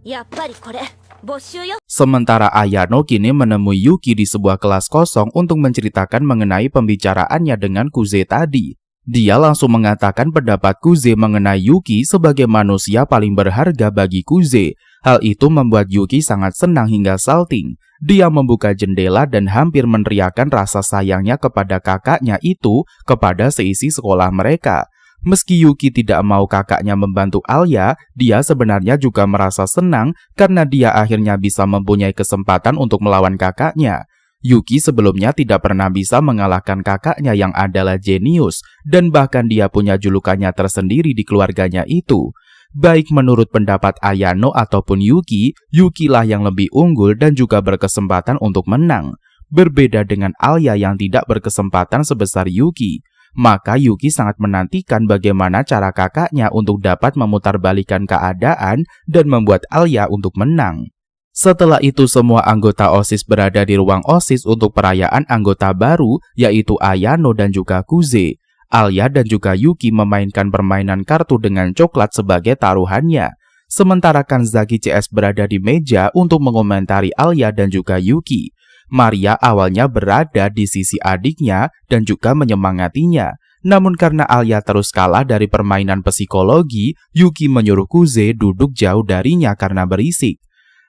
やっぱりこれ没収よ。 Sementara Ayano kini menemui Yuki di sebuah kelas kosong untuk menceritakan mengenai pembicaraannya dengan Kuze tadi. Dia langsung mengatakan pendapat Kuze mengenai Yuki sebagai manusia paling berharga bagi Kuze. Hal itu membuat Yuki sangat senang hingga salting. Dia membuka jendela dan hampir meneriakkan rasa sayangnya kepada kakaknya itu kepada seisi sekolah mereka. Meski Yuki tidak mau kakaknya membantu Alia, dia sebenarnya juga merasa senang karena dia akhirnya bisa mempunyai kesempatan untuk melawan kakaknya. Yuki sebelumnya tidak pernah bisa mengalahkan kakaknya yang adalah jenius, dan bahkan dia punya julukannya tersendiri di keluarganya itu. Baik menurut pendapat Ayano ataupun Yuki, Yuki lah yang lebih unggul dan juga berkesempatan untuk menang. Berbeda dengan Alia yang tidak berkesempatan sebesar Yuki. Maka Yuki sangat menantikan bagaimana cara kakaknya untuk dapat memutarbalikkan keadaan dan membuat Alia untuk menang. Setelah itu semua anggota OSIS berada di ruang OSIS untuk perayaan anggota baru, yaitu Ayano dan juga Kuze. Alia dan juga Yuki memainkan permainan kartu dengan coklat sebagai taruhannya. Sementara Kanzaki CS berada di meja untuk mengomentari Alia dan juga Yuki. Maria awalnya berada di sisi adiknya dan juga menyemangatinya. Namun karena Alia terus kalah dari permainan psikologi, Yuki menyuruh Kuze duduk jauh darinya karena berisik.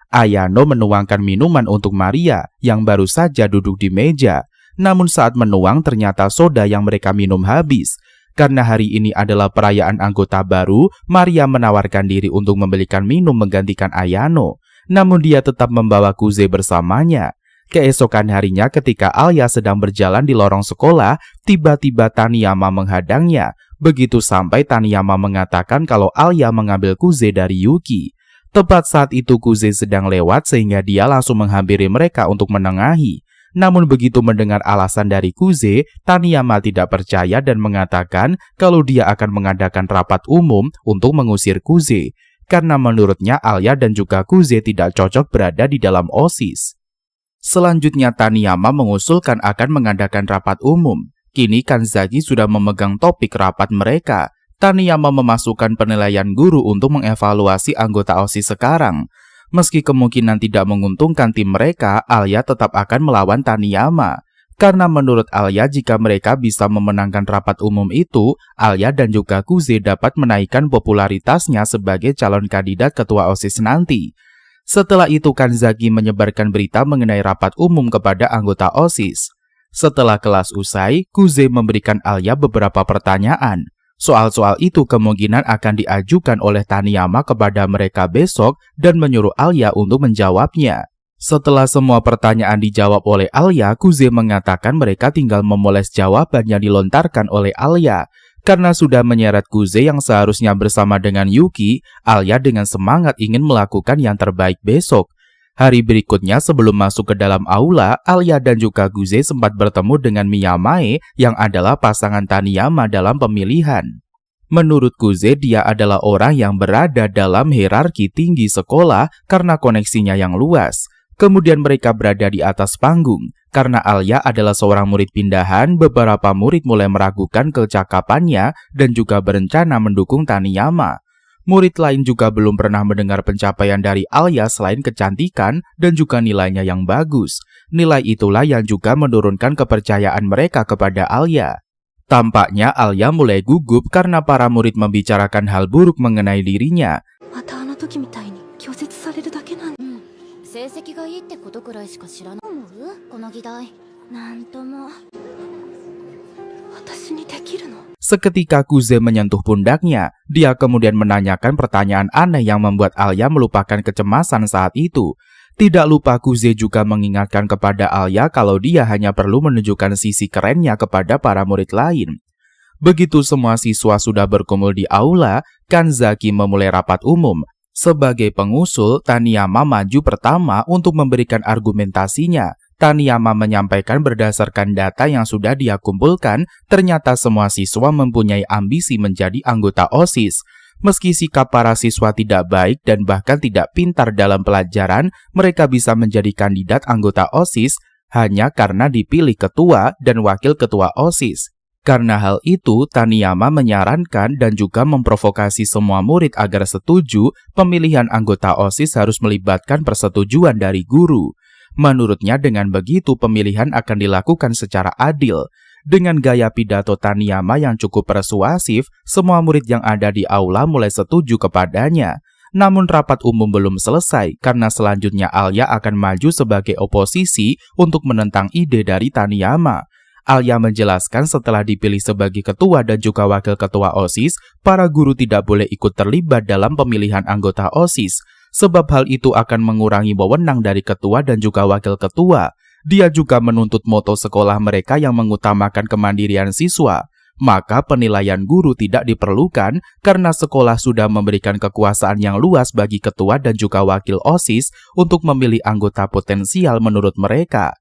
Ayano menuangkan minuman untuk Maria yang baru saja duduk di meja. Namun saat menuang ternyata soda yang mereka minum habis. Karena hari ini adalah perayaan anggota baru, Maria menawarkan diri untuk membelikan minum menggantikan Ayano. Namun dia tetap membawa Kuze bersamanya. Keesokan harinya ketika Alia sedang berjalan di lorong sekolah, tiba-tiba Taniyama menghadangnya. Begitu sampai Taniyama mengatakan kalau Alia mengambil Kuze dari Yuki. Tepat saat itu Kuze sedang lewat sehingga dia langsung menghampiri mereka untuk menengahi. Namun begitu mendengar alasan dari Kuze, Taniyama tidak percaya dan mengatakan kalau dia akan mengadakan rapat umum untuk mengusir Kuze. Karena menurutnya Alia dan juga Kuze tidak cocok berada di dalam OSIS. Selanjutnya Taniyama mengusulkan akan mengadakan rapat umum. Kini Kanzaki sudah memegang topik rapat mereka. Taniyama memasukkan penilaian guru untuk mengevaluasi anggota OSIS sekarang. Meski kemungkinan tidak menguntungkan tim mereka, Alia tetap akan melawan Taniyama. Karena menurut Alia jika mereka bisa memenangkan rapat umum itu, Alia dan juga Kuze dapat menaikkan popularitasnya sebagai calon kandidat ketua OSIS nanti. Setelah itu Kanzaki menyebarkan berita mengenai rapat umum kepada anggota OSIS. Setelah kelas usai, Kuze memberikan Alia beberapa pertanyaan. Soal-soal itu kemungkinan akan diajukan oleh Taniyama kepada mereka besok dan menyuruh Alya untuk menjawabnya. Setelah semua pertanyaan dijawab oleh Alya, Kuze mengatakan mereka tinggal memoles jawaban yang dilontarkan oleh Alya. Karena sudah menyeret Kuze yang seharusnya bersama dengan Yuki, Alya dengan semangat ingin melakukan yang terbaik besok. Hari berikutnya sebelum masuk ke dalam aula, Alya dan juga Kuze sempat bertemu dengan Miyamae yang adalah pasangan Taniyama dalam pemilihan. Menurut Kuze, dia adalah orang yang berada dalam hierarki tinggi sekolah karena koneksinya yang luas. Kemudian mereka berada di atas panggung. Karena Alya adalah seorang murid pindahan, beberapa murid mulai meragukan kecakapannya dan juga berencana mendukung Taniyama. Murid lain juga belum pernah mendengar pencapaian dari Alya selain kecantikan dan juga nilainya yang bagus. Nilai itulah yang juga menurunkan kepercayaan mereka kepada Alya. Tampaknya Alya mulai gugup karena para murid membicarakan hal buruk mengenai dirinya. またあの時みたいに拒絶されるだけなんだ。成績がいいってことくらいしか知らない。思うこの議題。なんとも。私にできるの？ Seketika Kuze menyentuh pundaknya, dia kemudian menanyakan pertanyaan aneh yang membuat Alya melupakan kecemasan saat itu. Tidak lupa Kuze juga mengingatkan kepada Alya kalau dia hanya perlu menunjukkan sisi kerennya kepada para murid lain. Begitu semua siswa sudah berkumpul di aula, Kanzaki memulai rapat umum. Sebagai pengusul, Taniyama maju pertama untuk memberikan argumentasinya. Taniyama menyampaikan berdasarkan data yang sudah dia kumpulkan, ternyata semua siswa mempunyai ambisi menjadi anggota OSIS. Meski sikap para siswa tidak baik dan bahkan tidak pintar dalam pelajaran, mereka bisa menjadi kandidat anggota OSIS hanya karena dipilih ketua dan wakil ketua OSIS. Karena hal itu, Taniyama menyarankan dan juga memprovokasi semua murid agar setuju pemilihan anggota OSIS harus melibatkan persetujuan dari guru. Menurutnya dengan begitu pemilihan akan dilakukan secara adil. Dengan gaya pidato Taniyama yang cukup persuasif, semua murid yang ada di aula mulai setuju kepadanya. Namun rapat umum belum selesai karena selanjutnya Alya akan maju sebagai oposisi untuk menentang ide dari Taniyama. Alya menjelaskan setelah dipilih sebagai ketua dan juga wakil ketua OSIS, para guru tidak boleh ikut terlibat dalam pemilihan anggota OSIS. Sebab hal itu akan mengurangi wewenang dari ketua dan juga wakil ketua. Dia juga menuntut moto sekolah mereka yang mengutamakan kemandirian siswa. Maka penilaian guru tidak diperlukan karena sekolah sudah memberikan kekuasaan yang luas bagi ketua dan juga wakil OSIS untuk memilih anggota potensial menurut mereka.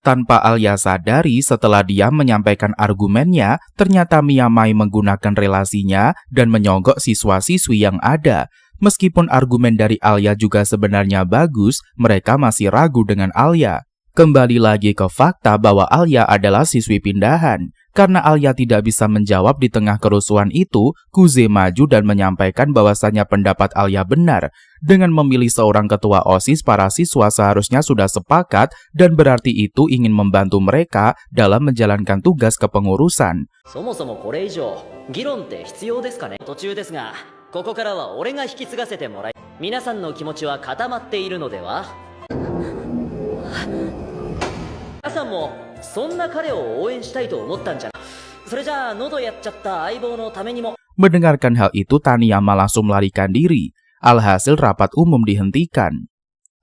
Tanpa Alya sadari, setelah dia menyampaikan argumennya, ternyata Miyamae menggunakan relasinya dan menyogok siswa-siswi yang ada. Meskipun argumen dari Alya juga sebenarnya bagus, mereka masih ragu dengan Alya. Kembali lagi ke fakta bahwa Alya adalah siswi pindahan. Karena Alya tidak bisa menjawab di tengah kerusuhan itu, Kuze maju dan menyampaikan bahwasannya pendapat Alya benar. Dengan memilih seorang ketua OSIS, para siswa seharusnya sudah sepakat dan berarti itu ingin membantu mereka dalam menjalankan tugas kepengurusan. そもそもこれ以上議論って必要ですかね。途中ですが、ここからは俺が引き継がせてもらい、皆さんの気持ちは固まっているのでは。皆さんもそんな彼を応援したいと思ったんじゃない。それじゃあ喉やっちゃった相棒のためにも。 Mendengarkan hal itu, Taniyama langsung melarikan diri. Alhasil rapat umum dihentikan.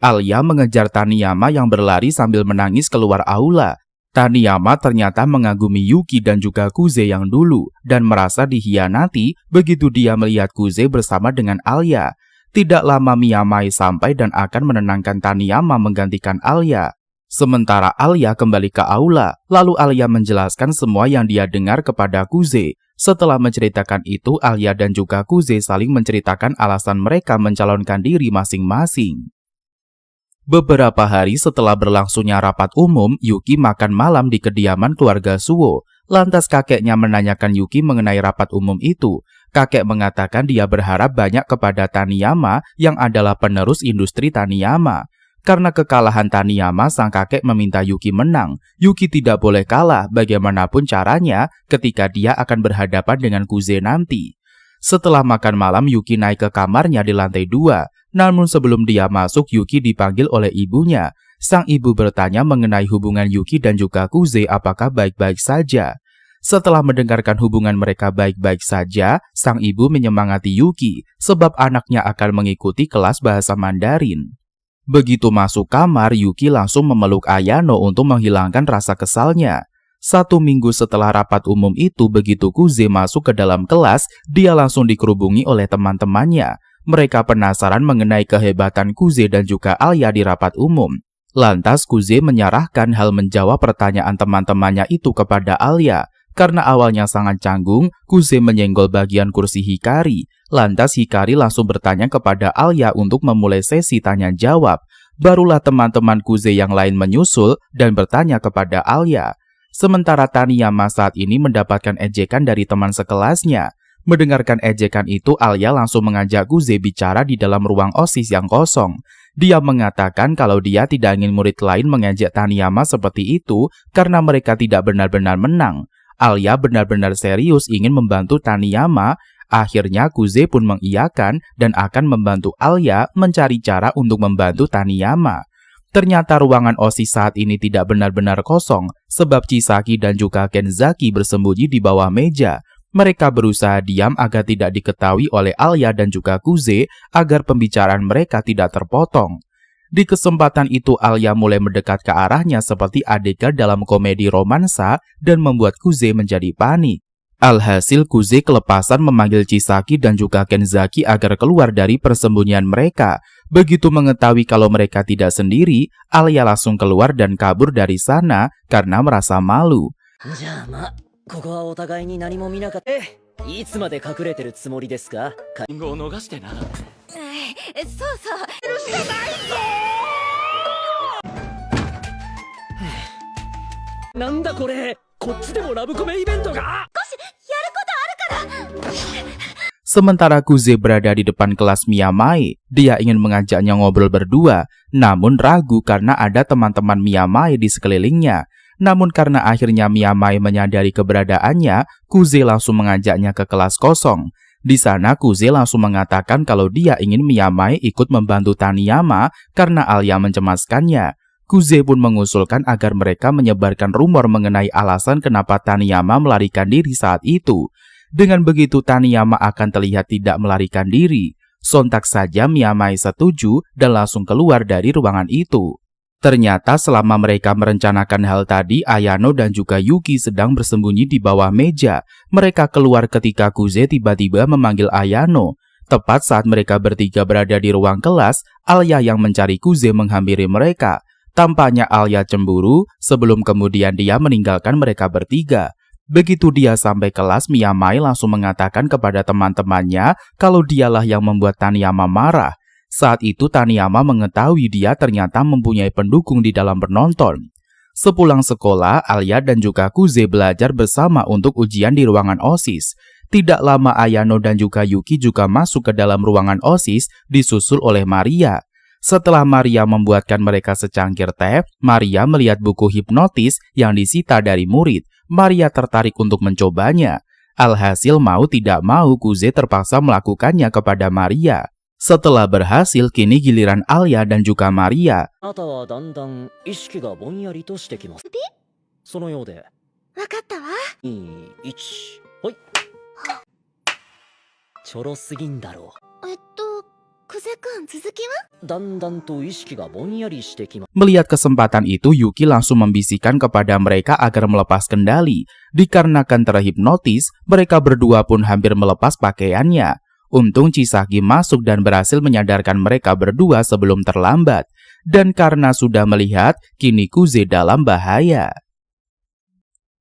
Alya mengejar Taniyama yang berlari sambil menangis keluar aula. Taniyama ternyata mengagumi Yuki dan juga Kuze yang dulu dan merasa dihianati begitu dia melihat Kuze bersama dengan Alya. Tidak lama Miyamae sampai dan akan menenangkan Taniyama menggantikan Alya. Sementara Alya kembali ke aula, lalu Alya menjelaskan semua yang dia dengar kepada Kuze. Setelah menceritakan itu, Alya dan juga Kuze saling menceritakan alasan mereka mencalonkan diri masing-masing. Beberapa hari setelah berlangsungnya rapat umum, Yuki makan malam di kediaman keluarga Suo. Lantas kakeknya menanyakan Yuki mengenai rapat umum itu. Kakek mengatakan dia berharap banyak kepada Taniyama yang adalah penerus industri Taniyama. Karena kekalahan Taniyama, sang kakek meminta Yuki menang. Yuki tidak boleh kalah bagaimanapun caranya ketika dia akan berhadapan dengan Kuze nanti. Setelah makan malam, Yuki naik ke kamarnya di lantai 2. Namun sebelum dia masuk, Yuki dipanggil oleh ibunya. Sang ibu bertanya mengenai hubungan Yuki dan juga Kuze apakah baik-baik saja. Setelah mendengarkan hubungan mereka baik-baik saja, sang ibu menyemangati Yuki sebab anaknya akan mengikuti kelas bahasa Mandarin. Begitu masuk kamar, Yuki langsung memeluk Ayano untuk menghilangkan rasa kesalnya. 1 minggu setelah rapat umum itu, begitu Kuze masuk ke dalam kelas, dia langsung dikerubungi oleh teman-temannya. Mereka penasaran mengenai kehebatan Kuze dan juga Alya di rapat umum. Lantas Kuze menyerahkan hal menjawab pertanyaan teman-temannya itu kepada Alya. Karena awalnya sangat canggung, Kuze menyenggol bagian kursi Hikari. Lantas Hikari langsung bertanya kepada Alya untuk memulai sesi tanya jawab. Barulah teman-teman Kuze yang lain menyusul dan bertanya kepada Alya. Sementara Taniyama saat ini mendapatkan ejekan dari teman sekelasnya. Mendengarkan ejekan itu, Alya langsung mengajak Kuze bicara di dalam ruang OSIS yang kosong. Dia mengatakan kalau dia tidak ingin murid lain mengejek Taniyama seperti itu karena mereka tidak benar-benar menang. Alya benar-benar serius ingin membantu Taniyama. Akhirnya Kuze pun mengiyakan dan akan membantu Alya mencari cara untuk membantu Taniyama. Ternyata ruangan OSIS saat ini tidak benar-benar kosong sebab Chisaki dan juga Kenzaki bersembunyi di bawah meja. Mereka berusaha diam agar tidak diketahui oleh Alya dan juga Kuze agar pembicaraan mereka tidak terpotong. Di kesempatan itu Alya mulai mendekat ke arahnya seperti adegan dalam komedi romansa dan membuat Kuze menjadi panik. Alhasil Kuze kelepasan memanggil Chisaki dan juga Kenzaki agar keluar dari persembunyian mereka. Begitu mengetahui kalau mereka tidak sendiri, Alya langsung keluar dan kabur dari sana karena merasa malu. じゃあま、ここはお互いに何も見なかった。いつまで隠れてるつもりですか？リンゴを逃してな。そうそう。なんだこれ、こっちでもラブコメイベントが。 Sementara Kuze berada di depan kelas Miyamae, dia ingin mengajaknya ngobrol berdua, namun ragu karena ada teman-teman Miyamae di sekelilingnya. Namun karena akhirnya Miyamae menyadari keberadaannya, Kuze langsung mengajaknya ke kelas kosong. Di sana Kuze langsung mengatakan kalau dia ingin Miyamae ikut membantu Taniyama karena Alya mencemaskannya. Kuze pun mengusulkan agar mereka menyebarkan rumor mengenai alasan kenapa Taniyama melarikan diri saat itu. Dengan begitu Taniyama akan terlihat tidak melarikan diri. Sontak saja Miyamae setuju dan langsung keluar dari ruangan itu. Ternyata selama mereka merencanakan hal tadi, Ayano dan juga Yuki sedang bersembunyi di bawah meja. Mereka keluar ketika Kuze tiba-tiba memanggil Ayano. Tepat saat mereka bertiga berada di ruang kelas, Alya yang mencari Kuze menghampiri mereka. Tampaknya Alya cemburu, sebelum kemudian dia meninggalkan mereka bertiga. Begitu dia sampai kelas, Miyamae langsung mengatakan kepada teman-temannya kalau dialah yang membuat Taniyama marah. Saat itu Taniyama mengetahui dia ternyata mempunyai pendukung di dalam penonton. Sepulang sekolah, Alya dan juga Kuze belajar bersama untuk ujian di ruangan OSIS. Tidak lama Ayano dan juga Yuki juga masuk ke dalam ruangan OSIS disusul oleh Maria. Setelah Maria membuatkan mereka secangkir teh, Maria melihat buku hipnotis yang disita dari murid. Maria tertarik untuk mencobanya. Alhasil mau tidak mau Kuze terpaksa melakukannya kepada Maria. Setelah berhasil, kini giliran Alya dan juga Maria. あなたはだんだん意識がぼんやりとしてきます。そのようで。わかったわ。2、1、ほい。ちょろすぎんだろう。クゼ君続きは？だんだんと意識がぼんやりしてきます。 Melihat kesempatan itu, Yuki langsung membisikkan kepada mereka agar melepas kendali. Dikarenakan terhipnotis, mereka berdua pun hampir melepas pakaiannya. Untung Chisaki masuk dan berhasil menyadarkan mereka berdua sebelum terlambat. Dan karena sudah melihat, kini Kuze dalam bahaya.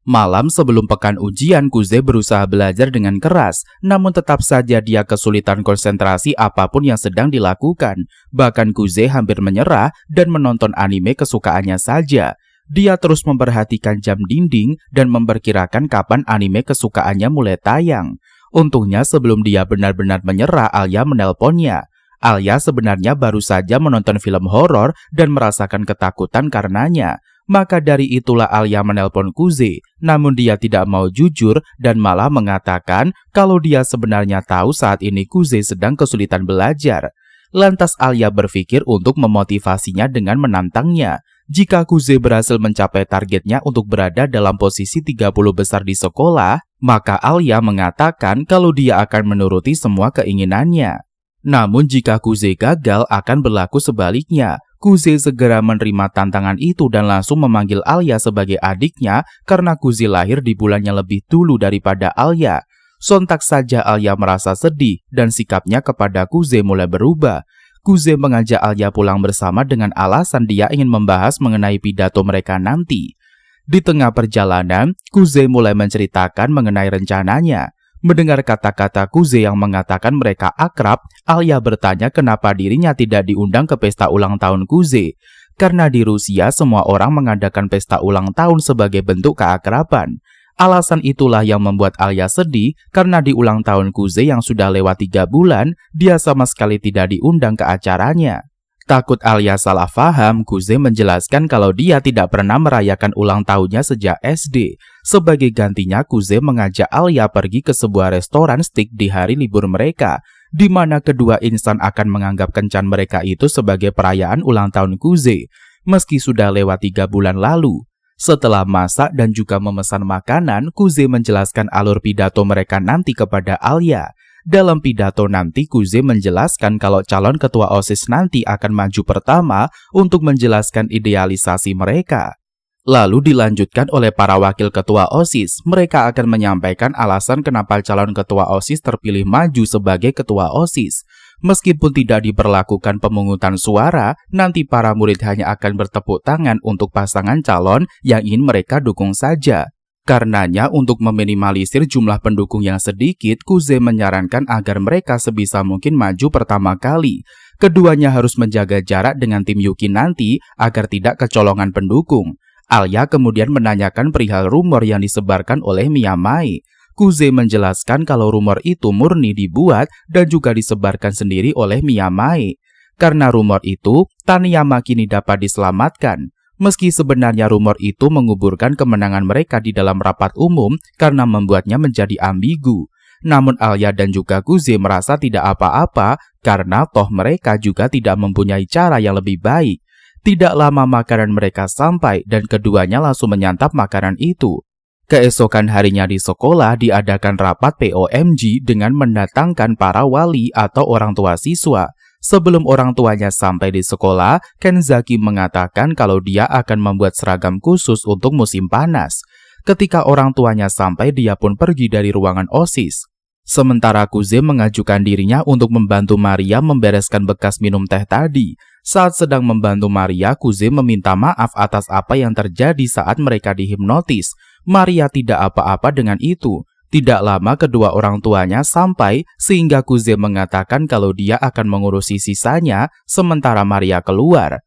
Malam sebelum pekan ujian, Kuze berusaha belajar dengan keras, namun tetap saja dia kesulitan konsentrasi apapun yang sedang dilakukan. Bahkan Kuze hampir menyerah dan menonton anime kesukaannya saja. Dia terus memperhatikan jam dinding dan memperkirakan kapan anime kesukaannya mulai tayang. Untungnya sebelum dia benar-benar menyerah, Alya menelponnya. Alya sebenarnya baru saja menonton film horor dan merasakan ketakutan karenanya. Maka dari itulah Alya menelpon Kuze, namun dia tidak mau jujur dan malah mengatakan kalau dia sebenarnya tahu saat ini Kuze sedang kesulitan belajar. Lantas Alya berpikir untuk memotivasinya dengan menantangnya. Jika Kuze berhasil mencapai targetnya untuk berada dalam posisi 30 besar di sekolah, maka Alia mengatakan kalau dia akan menuruti semua keinginannya. Namun jika Kuze gagal akan berlaku sebaliknya. Kuze segera menerima tantangan itu dan langsung memanggil Alia sebagai adiknya karena Kuze lahir di bulan yang lebih dulu daripada Alia. Sontak saja Alia merasa sedih dan sikapnya kepada Kuze mulai berubah. Kuze mengajak Alia pulang bersama dengan alasan dia ingin membahas mengenai pidato mereka nanti. Di tengah perjalanan, Kuze mulai menceritakan mengenai rencananya. Mendengar kata-kata Kuze yang mengatakan mereka akrab, Alia bertanya kenapa dirinya tidak diundang ke pesta ulang tahun Kuze. Karena di Rusia semua orang mengadakan pesta ulang tahun sebagai bentuk keakraban. Alasan itulah yang membuat Alia sedih karena di ulang tahun Kuze yang sudah lewat 3 bulan, dia sama sekali tidak diundang ke acaranya. Takut Alia salah paham, Kuze menjelaskan kalau dia tidak pernah merayakan ulang tahunnya sejak SD. Sebagai gantinya, Kuze mengajak Alia pergi ke sebuah restoran steak di hari libur mereka, di mana kedua insan akan menganggap kencan mereka itu sebagai perayaan ulang tahun Kuze, meski sudah lewat 3 bulan lalu. Setelah masak dan juga memesan makanan, Kuze menjelaskan alur pidato mereka nanti kepada Alia. Dalam pidato nanti, Kuze menjelaskan kalau calon ketua OSIS nanti akan maju pertama untuk menjelaskan idealisasi mereka. Lalu dilanjutkan oleh para wakil ketua OSIS. Mereka akan menyampaikan alasan kenapa calon ketua OSIS terpilih maju sebagai ketua OSIS. Meskipun tidak diberlakukan pemungutan suara, nanti para murid hanya akan bertepuk tangan untuk pasangan calon yang ingin mereka dukung saja. Karenanya, untuk meminimalisir jumlah pendukung yang sedikit, Kuze menyarankan agar mereka sebisa mungkin maju pertama kali. Keduanya harus menjaga jarak dengan tim Yuki nanti agar tidak kecolongan pendukung. Alia kemudian menanyakan perihal rumor yang disebarkan oleh Miyamai. Kuze menjelaskan kalau rumor itu murni dibuat dan juga disebarkan sendiri oleh Miyamai. Karena rumor itu, Taniyama kini dapat diselamatkan. Meski sebenarnya rumor itu menguburkan kemenangan mereka di dalam rapat umum karena membuatnya menjadi ambigu. Namun Alia dan juga Kuze merasa tidak apa-apa karena toh mereka juga tidak mempunyai cara yang lebih baik. Tidak lama makanan mereka sampai dan keduanya langsung menyantap makanan itu. Keesokan harinya di sekolah diadakan rapat POMG dengan mendatangkan para wali atau orang tua siswa. Sebelum orang tuanya sampai di sekolah, Kenzaki mengatakan kalau dia akan membuat seragam khusus untuk musim panas. Ketika orang tuanya sampai, dia pun pergi dari ruangan OSIS. Sementara Kuze mengajukan dirinya untuk membantu Maria membereskan bekas minum teh tadi. Saat sedang membantu Maria, Kuze meminta maaf atas apa yang terjadi saat mereka dihipnotis. Maria tidak apa-apa dengan itu. Tidak lama kedua orang tuanya sampai sehingga Kuze mengatakan kalau dia akan mengurusi sisanya sementara Maria keluar.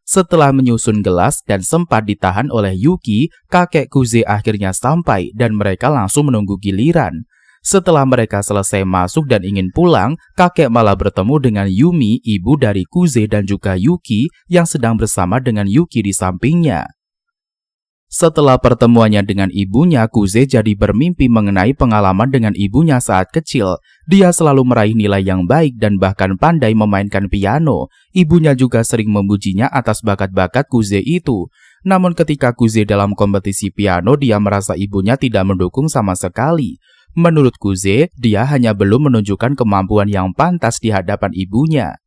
Setelah menyusun gelas dan sempat ditahan oleh Yuki, kakek Kuze akhirnya sampai dan mereka langsung menunggu giliran. Setelah mereka selesai masuk dan ingin pulang, kakek malah bertemu dengan Yumi, ibu dari Kuze dan juga Yuki yang sedang bersama dengan Yuki di sampingnya. Setelah pertemuannya dengan ibunya, Kuze jadi bermimpi mengenai pengalaman dengan ibunya saat kecil. Dia selalu meraih nilai yang baik dan bahkan pandai memainkan piano. Ibunya juga sering memujinya atas bakat-bakat Kuze itu. Namun ketika Kuze dalam kompetisi piano, dia merasa ibunya tidak mendukung sama sekali. Menurut Kuze, dia hanya belum menunjukkan kemampuan yang pantas di hadapan ibunya.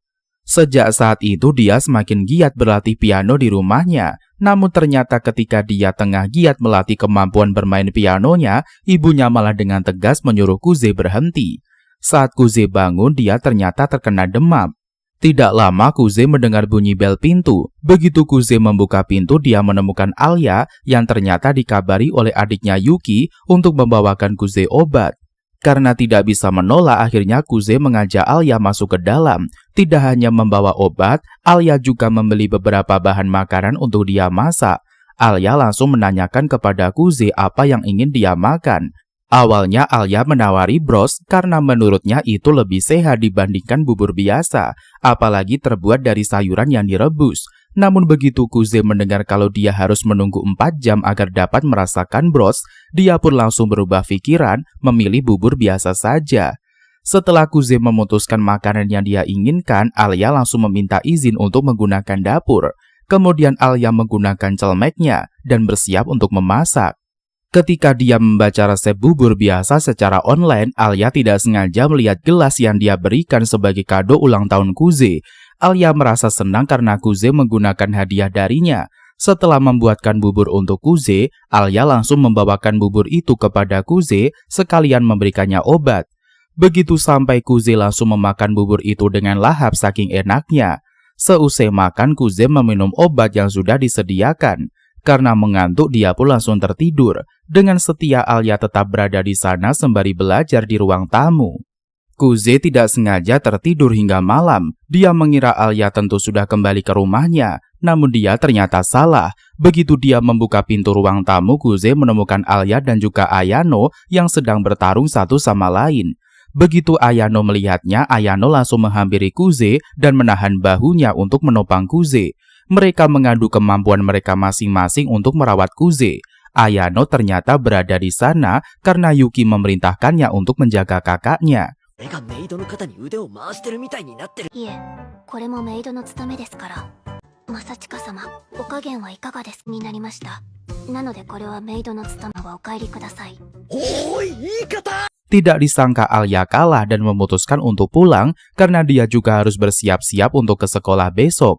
Sejak saat itu dia semakin giat berlatih piano di rumahnya. Namun ternyata ketika dia tengah giat melatih kemampuan bermain pianonya, ibunya malah dengan tegas menyuruh Kuze berhenti. Saat Kuze bangun, dia ternyata terkena demam. Tidak lama Kuze mendengar bunyi bel pintu. Begitu Kuze membuka pintu, dia menemukan Alia yang ternyata dikabari oleh adiknya Yuki untuk membawakan Kuze obat. Karena tidak bisa menolak, akhirnya Kuze mengajak Alia masuk ke dalam. Tidak hanya membawa obat, Alia juga membeli beberapa bahan makanan untuk dia masak. Alia langsung menanyakan kepada Kuze apa yang ingin dia makan. Awalnya Alia menawari bros karena menurutnya itu lebih sehat dibandingkan bubur biasa, apalagi terbuat dari sayuran yang direbus. Namun begitu Kuze mendengar kalau dia harus menunggu 4 jam agar dapat merasakan bros, dia pun langsung berubah pikiran, memilih bubur biasa saja. Setelah Kuze memutuskan makanan yang dia inginkan, Alia langsung meminta izin untuk menggunakan dapur. Kemudian Alia menggunakan celmeknya dan bersiap untuk memasak. Ketika dia membaca resep bubur biasa secara online, Alia tidak sengaja melihat gelas yang dia berikan sebagai kado ulang tahun Kuze. Alia merasa senang karena Kuze menggunakan hadiah darinya. Setelah membuatkan bubur untuk Kuze, Alia langsung membawakan bubur itu kepada Kuze sekalian memberikannya obat. Begitu sampai Kuze langsung memakan bubur itu dengan lahap saking enaknya. Seusai makan, Kuze meminum obat yang sudah disediakan. Karena mengantuk, dia pun langsung tertidur. Dengan setia, Alia tetap berada di sana sembari belajar di ruang tamu. Kuze tidak sengaja tertidur hingga malam. Dia mengira Alia tentu sudah kembali ke rumahnya, namun dia ternyata salah. Begitu dia membuka pintu ruang tamu, Kuze menemukan Alia dan juga Ayano yang sedang bertarung satu sama lain. Begitu Ayano melihatnya, Ayano langsung menghampiri Kuze dan menahan bahunya untuk menopang Kuze. Mereka mengadu kemampuan mereka masing-masing untuk merawat Kuze. Ayano ternyata berada di sana karena Yuki memerintahkannya untuk menjaga kakaknya. 俺がメイドの肩に腕を回してるみたいになってる。いえ、これもメイドの務めですから。正親様、お加減はいかがですになりました。なのでこれはメイドの務めはお帰りください。おい、言い方。 Tidak disangka Alia kalah dan memutuskan untuk pulang karena dia juga harus bersiap-siap untuk ke sekolah besok.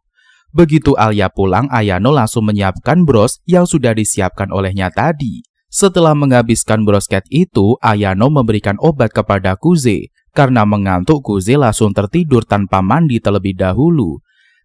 Begitu Alia pulang, Ayano langsung menyiapkan bros yang sudah disiapkan olehnya tadi. Setelah menghabiskan brosket itu, Ayano memberikan obat kepada Kuze. Karena mengantuk, Kuze langsung tertidur tanpa mandi terlebih dahulu.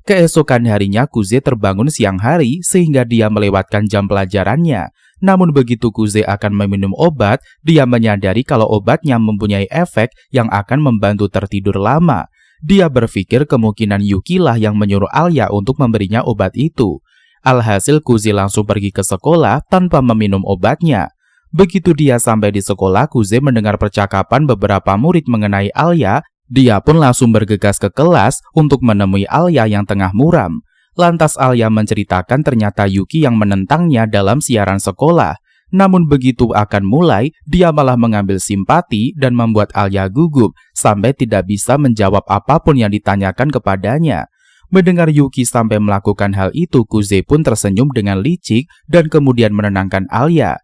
Keesokan harinya, Kuze terbangun siang hari sehingga dia melewatkan jam pelajarannya. Namun begitu Kuze akan meminum obat, dia menyadari kalau obatnya mempunyai efek yang akan membantu tertidur lama. Dia berpikir kemungkinan Yuki lah yang menyuruh Alia untuk memberinya obat itu. Alhasil Kuze langsung pergi ke sekolah tanpa meminum obatnya. Begitu dia sampai di sekolah, Kuze mendengar percakapan beberapa murid mengenai Alia. Dia pun langsung bergegas ke kelas untuk menemui Alia yang tengah muram. Lantas Alia menceritakan ternyata Yuki yang menentangnya dalam siaran sekolah. Namun begitu akan mulai, dia malah mengambil simpati dan membuat Alia gugup sampai tidak bisa menjawab apapun yang ditanyakan kepadanya. Mendengar Yuki sampai melakukan hal itu, Kuze pun tersenyum dengan licik dan kemudian menenangkan Alia.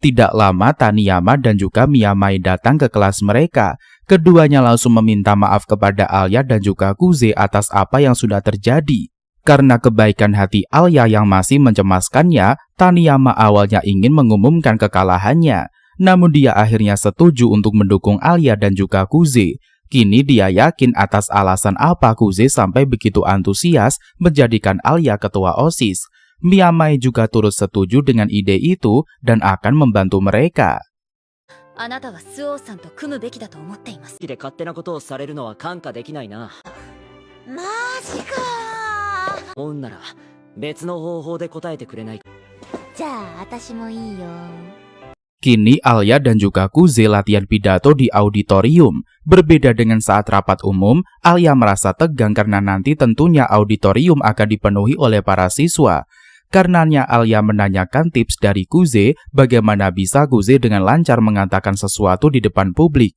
Tidak lama Taniyama dan juga Miyamai datang ke kelas mereka. Keduanya langsung meminta maaf kepada Alia dan juga Kuze atas apa yang sudah terjadi. Karena kebaikan hati Alia yang masih mencemaskannya, Taniyama awalnya ingin mengumumkan kekalahannya. Namun dia akhirnya setuju untuk mendukung Alia dan juga Kuze. Kini dia yakin atas alasan apa Kuze sampai begitu antusias menjadikan Alia ketua OSIS. Miyamai juga turut setuju dengan ide itu dan akan membantu mereka. あなたはスオーさんと組むべきだと思っています。で勝手なことをされるのは看過できないな。マジかー。思うんなら別の方法で答えてくれないか。じゃあ私もいいよ。 Kini Alia dan juga Kuze latihan pidato di auditorium. Berbeda dengan saat rapat umum, Alia merasa tegang karena nanti tentunya auditorium akan dipenuhi oleh para siswa. Karenanya Alia menanyakan tips dari Kuze bagaimana bisa Kuze dengan lancar mengatakan sesuatu di depan publik.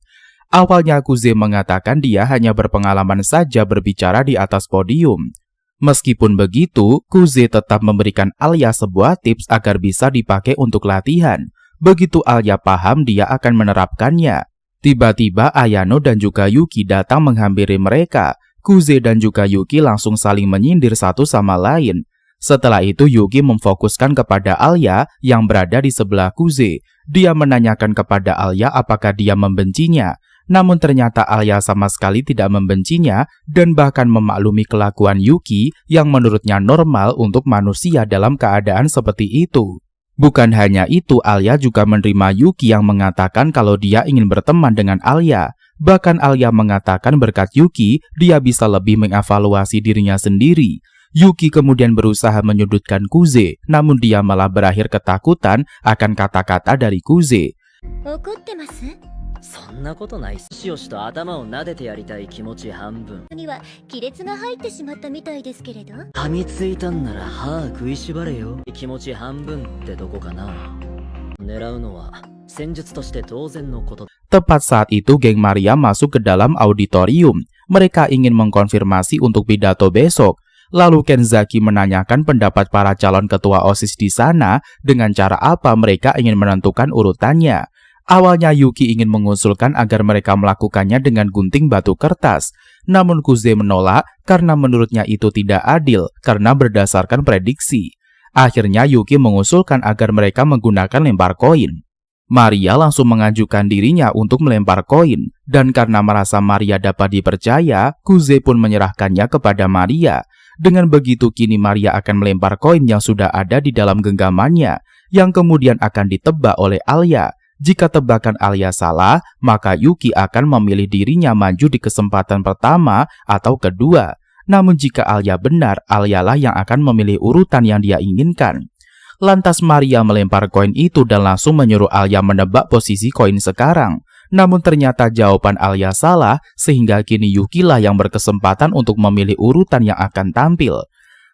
Awalnya Kuze mengatakan dia hanya berpengalaman saja berbicara di atas podium. Meskipun begitu, Kuze tetap memberikan Alia sebuah tips agar bisa dipakai untuk latihan. Begitu Alia paham, dia akan menerapkannya. Tiba-tiba Ayano dan juga Yuki datang menghampiri mereka. Kuze dan juga Yuki langsung saling menyindir satu sama lain. Setelah itu Yuki memfokuskan kepada Alia yang berada di sebelah Kuze. Dia menanyakan kepada Alia apakah dia membencinya. Namun ternyata Alia sama sekali tidak membencinya dan bahkan memaklumi kelakuan Yuki yang menurutnya normal untuk manusia dalam keadaan seperti itu. Bukan hanya itu, Alia juga menerima Yuki yang mengatakan kalau dia ingin berteman dengan Alia. Bahkan Alia mengatakan berkat Yuki, dia bisa lebih mengevaluasi dirinya sendiri. Yuki kemudian berusaha menyudutkan Kuze, namun dia malah berakhir ketakutan akan kata-kata dari Kuze. 怒ってます？そんなことないっす。しおしと頭を撫でてやりたい気持ち半分。には亀裂が入ってしまったみたいですけれど。噛みついたんなら歯食いしばれよ。気持ち半分ってどこかな。狙うのは戦術として当然のこと。Tepat saat itu, geng Maria masuk ke dalam auditorium. Mereka ingin mengkonfirmasi untuk pidato besok. Lalu Kenzaki menanyakan pendapat para calon ketua OSIS di sana dengan cara apa mereka ingin menentukan urutannya. Awalnya Yuki ingin mengusulkan agar mereka melakukannya dengan gunting batu kertas. Namun Kuze menolak karena menurutnya itu tidak adil karena berdasarkan prediksi. Akhirnya Yuki mengusulkan agar mereka menggunakan lempar koin. Maria langsung mengajukan dirinya untuk melempar koin, dan karena merasa Maria dapat dipercaya, Kuze pun menyerahkannya kepada Maria. Dengan begitu kini Maria akan melempar koin yang sudah ada di dalam genggamannya, yang kemudian akan ditebak oleh Alya. Jika tebakan Alya salah, maka Yuki akan memilih dirinya maju di kesempatan pertama atau kedua. Namun jika Alya benar, Alyalah yang akan memilih urutan yang dia inginkan. Lantas Maria melempar koin itu dan langsung menyuruh Alya menebak posisi koin sekarang. Namun ternyata jawaban Alya salah, sehingga kini Yuki lah yang berkesempatan untuk memilih urutan yang akan tampil.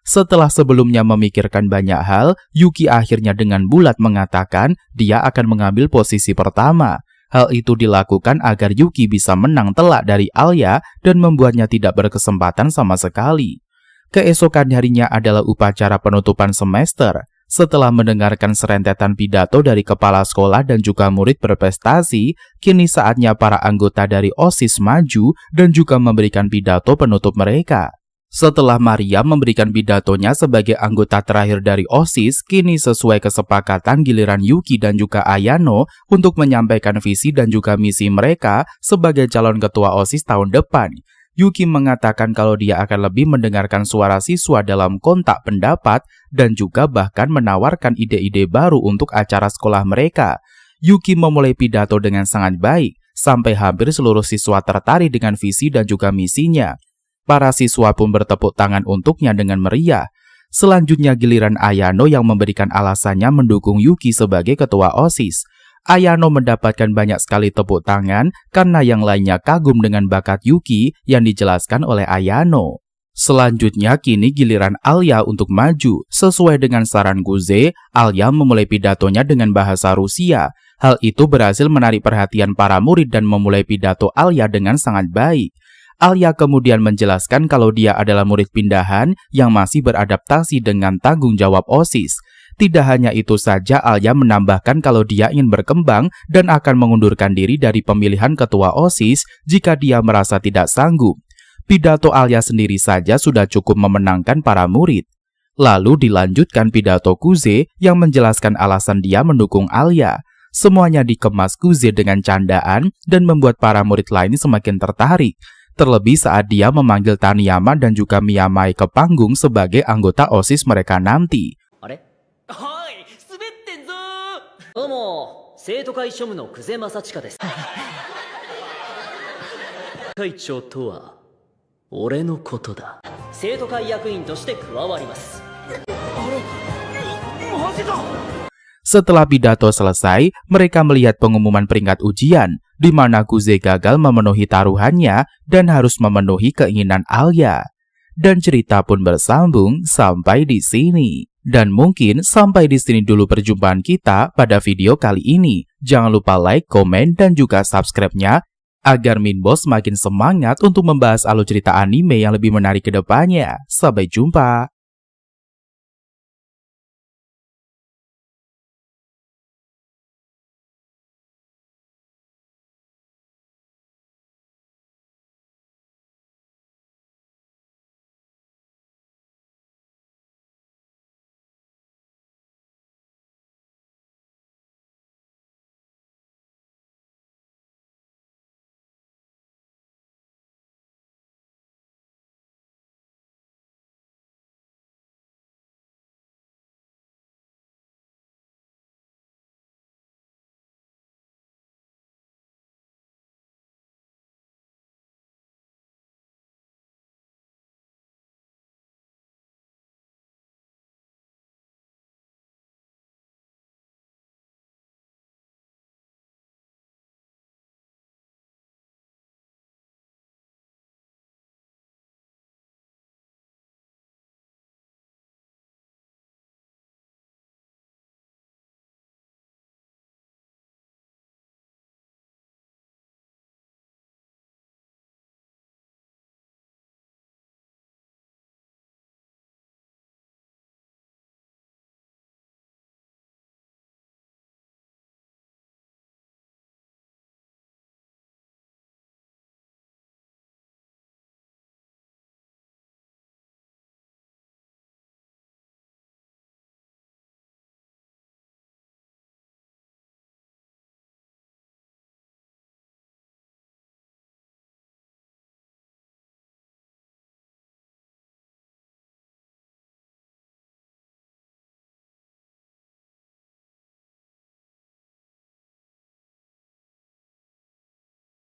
Setelah sebelumnya memikirkan banyak hal, Yuki akhirnya dengan bulat mengatakan dia akan mengambil posisi pertama. Hal itu dilakukan agar Yuki bisa menang telak dari Alya dan membuatnya tidak berkesempatan sama sekali. Keesokan harinya adalah upacara penutupan semester. Setelah mendengarkan serentetan pidato dari kepala sekolah dan juga murid berprestasi, kini saatnya para anggota dari OSIS maju dan juga memberikan pidato penutup mereka. Setelah Maria memberikan pidatonya sebagai anggota terakhir dari OSIS, kini sesuai kesepakatan giliran Yuki dan juga Ayano untuk menyampaikan visi dan juga misi mereka sebagai calon ketua OSIS tahun depan. Yuki mengatakan kalau dia akan lebih mendengarkan suara siswa dalam kontak pendapat dan juga bahkan menawarkan ide-ide baru untuk acara sekolah mereka. Yuki memulai pidato dengan sangat baik, sampai hampir seluruh siswa tertarik dengan visi dan juga misinya. Para siswa pun bertepuk tangan untuknya dengan meriah. Selanjutnya giliran Ayano yang memberikan alasannya mendukung Yuki sebagai ketua OSIS. Ayano mendapatkan banyak sekali tepuk tangan karena yang lainnya kagum dengan bakat Yuki yang dijelaskan oleh Ayano. Selanjutnya kini giliran Alya untuk maju. Sesuai dengan saran Kuze, Alya memulai pidatonya dengan bahasa Rusia. Hal itu berhasil menarik perhatian para murid dan memulai pidato Alya dengan sangat baik. Alya kemudian menjelaskan kalau dia adalah murid pindahan yang masih beradaptasi dengan tanggung jawab OSIS. Tidak hanya itu saja, Alya menambahkan kalau dia ingin berkembang dan akan mengundurkan diri dari pemilihan ketua OSIS jika dia merasa tidak sanggup. Pidato Alya sendiri saja sudah cukup memenangkan para murid. Lalu dilanjutkan pidato Kuze yang menjelaskan alasan dia mendukung Alya. Semuanya dikemas Kuze dengan candaan dan membuat para murid lain semakin tertarik. Terlebih saat dia memanggil Taniyama dan juga Miyamai ke panggung sebagai anggota OSIS mereka nanti. どうも、生徒会庶務の久世正親です。会長とは俺のことだ。生徒会役員として加わります。Setelah pidato selesai, mereka melihat pengumuman peringkat ujian, di mana Kuze gagal memenuhi taruhannya dan harus memenuhi keinginan Alya. Dan cerita pun bersambung sampai di sini. Dan mungkin sampai di sini dulu perjumpaan kita pada video kali ini. Jangan lupa like, komen, dan juga subscribe-nya agar Minbos makin semangat untuk membahas alur cerita anime yang lebih menarik ke depannya. Sampai jumpa!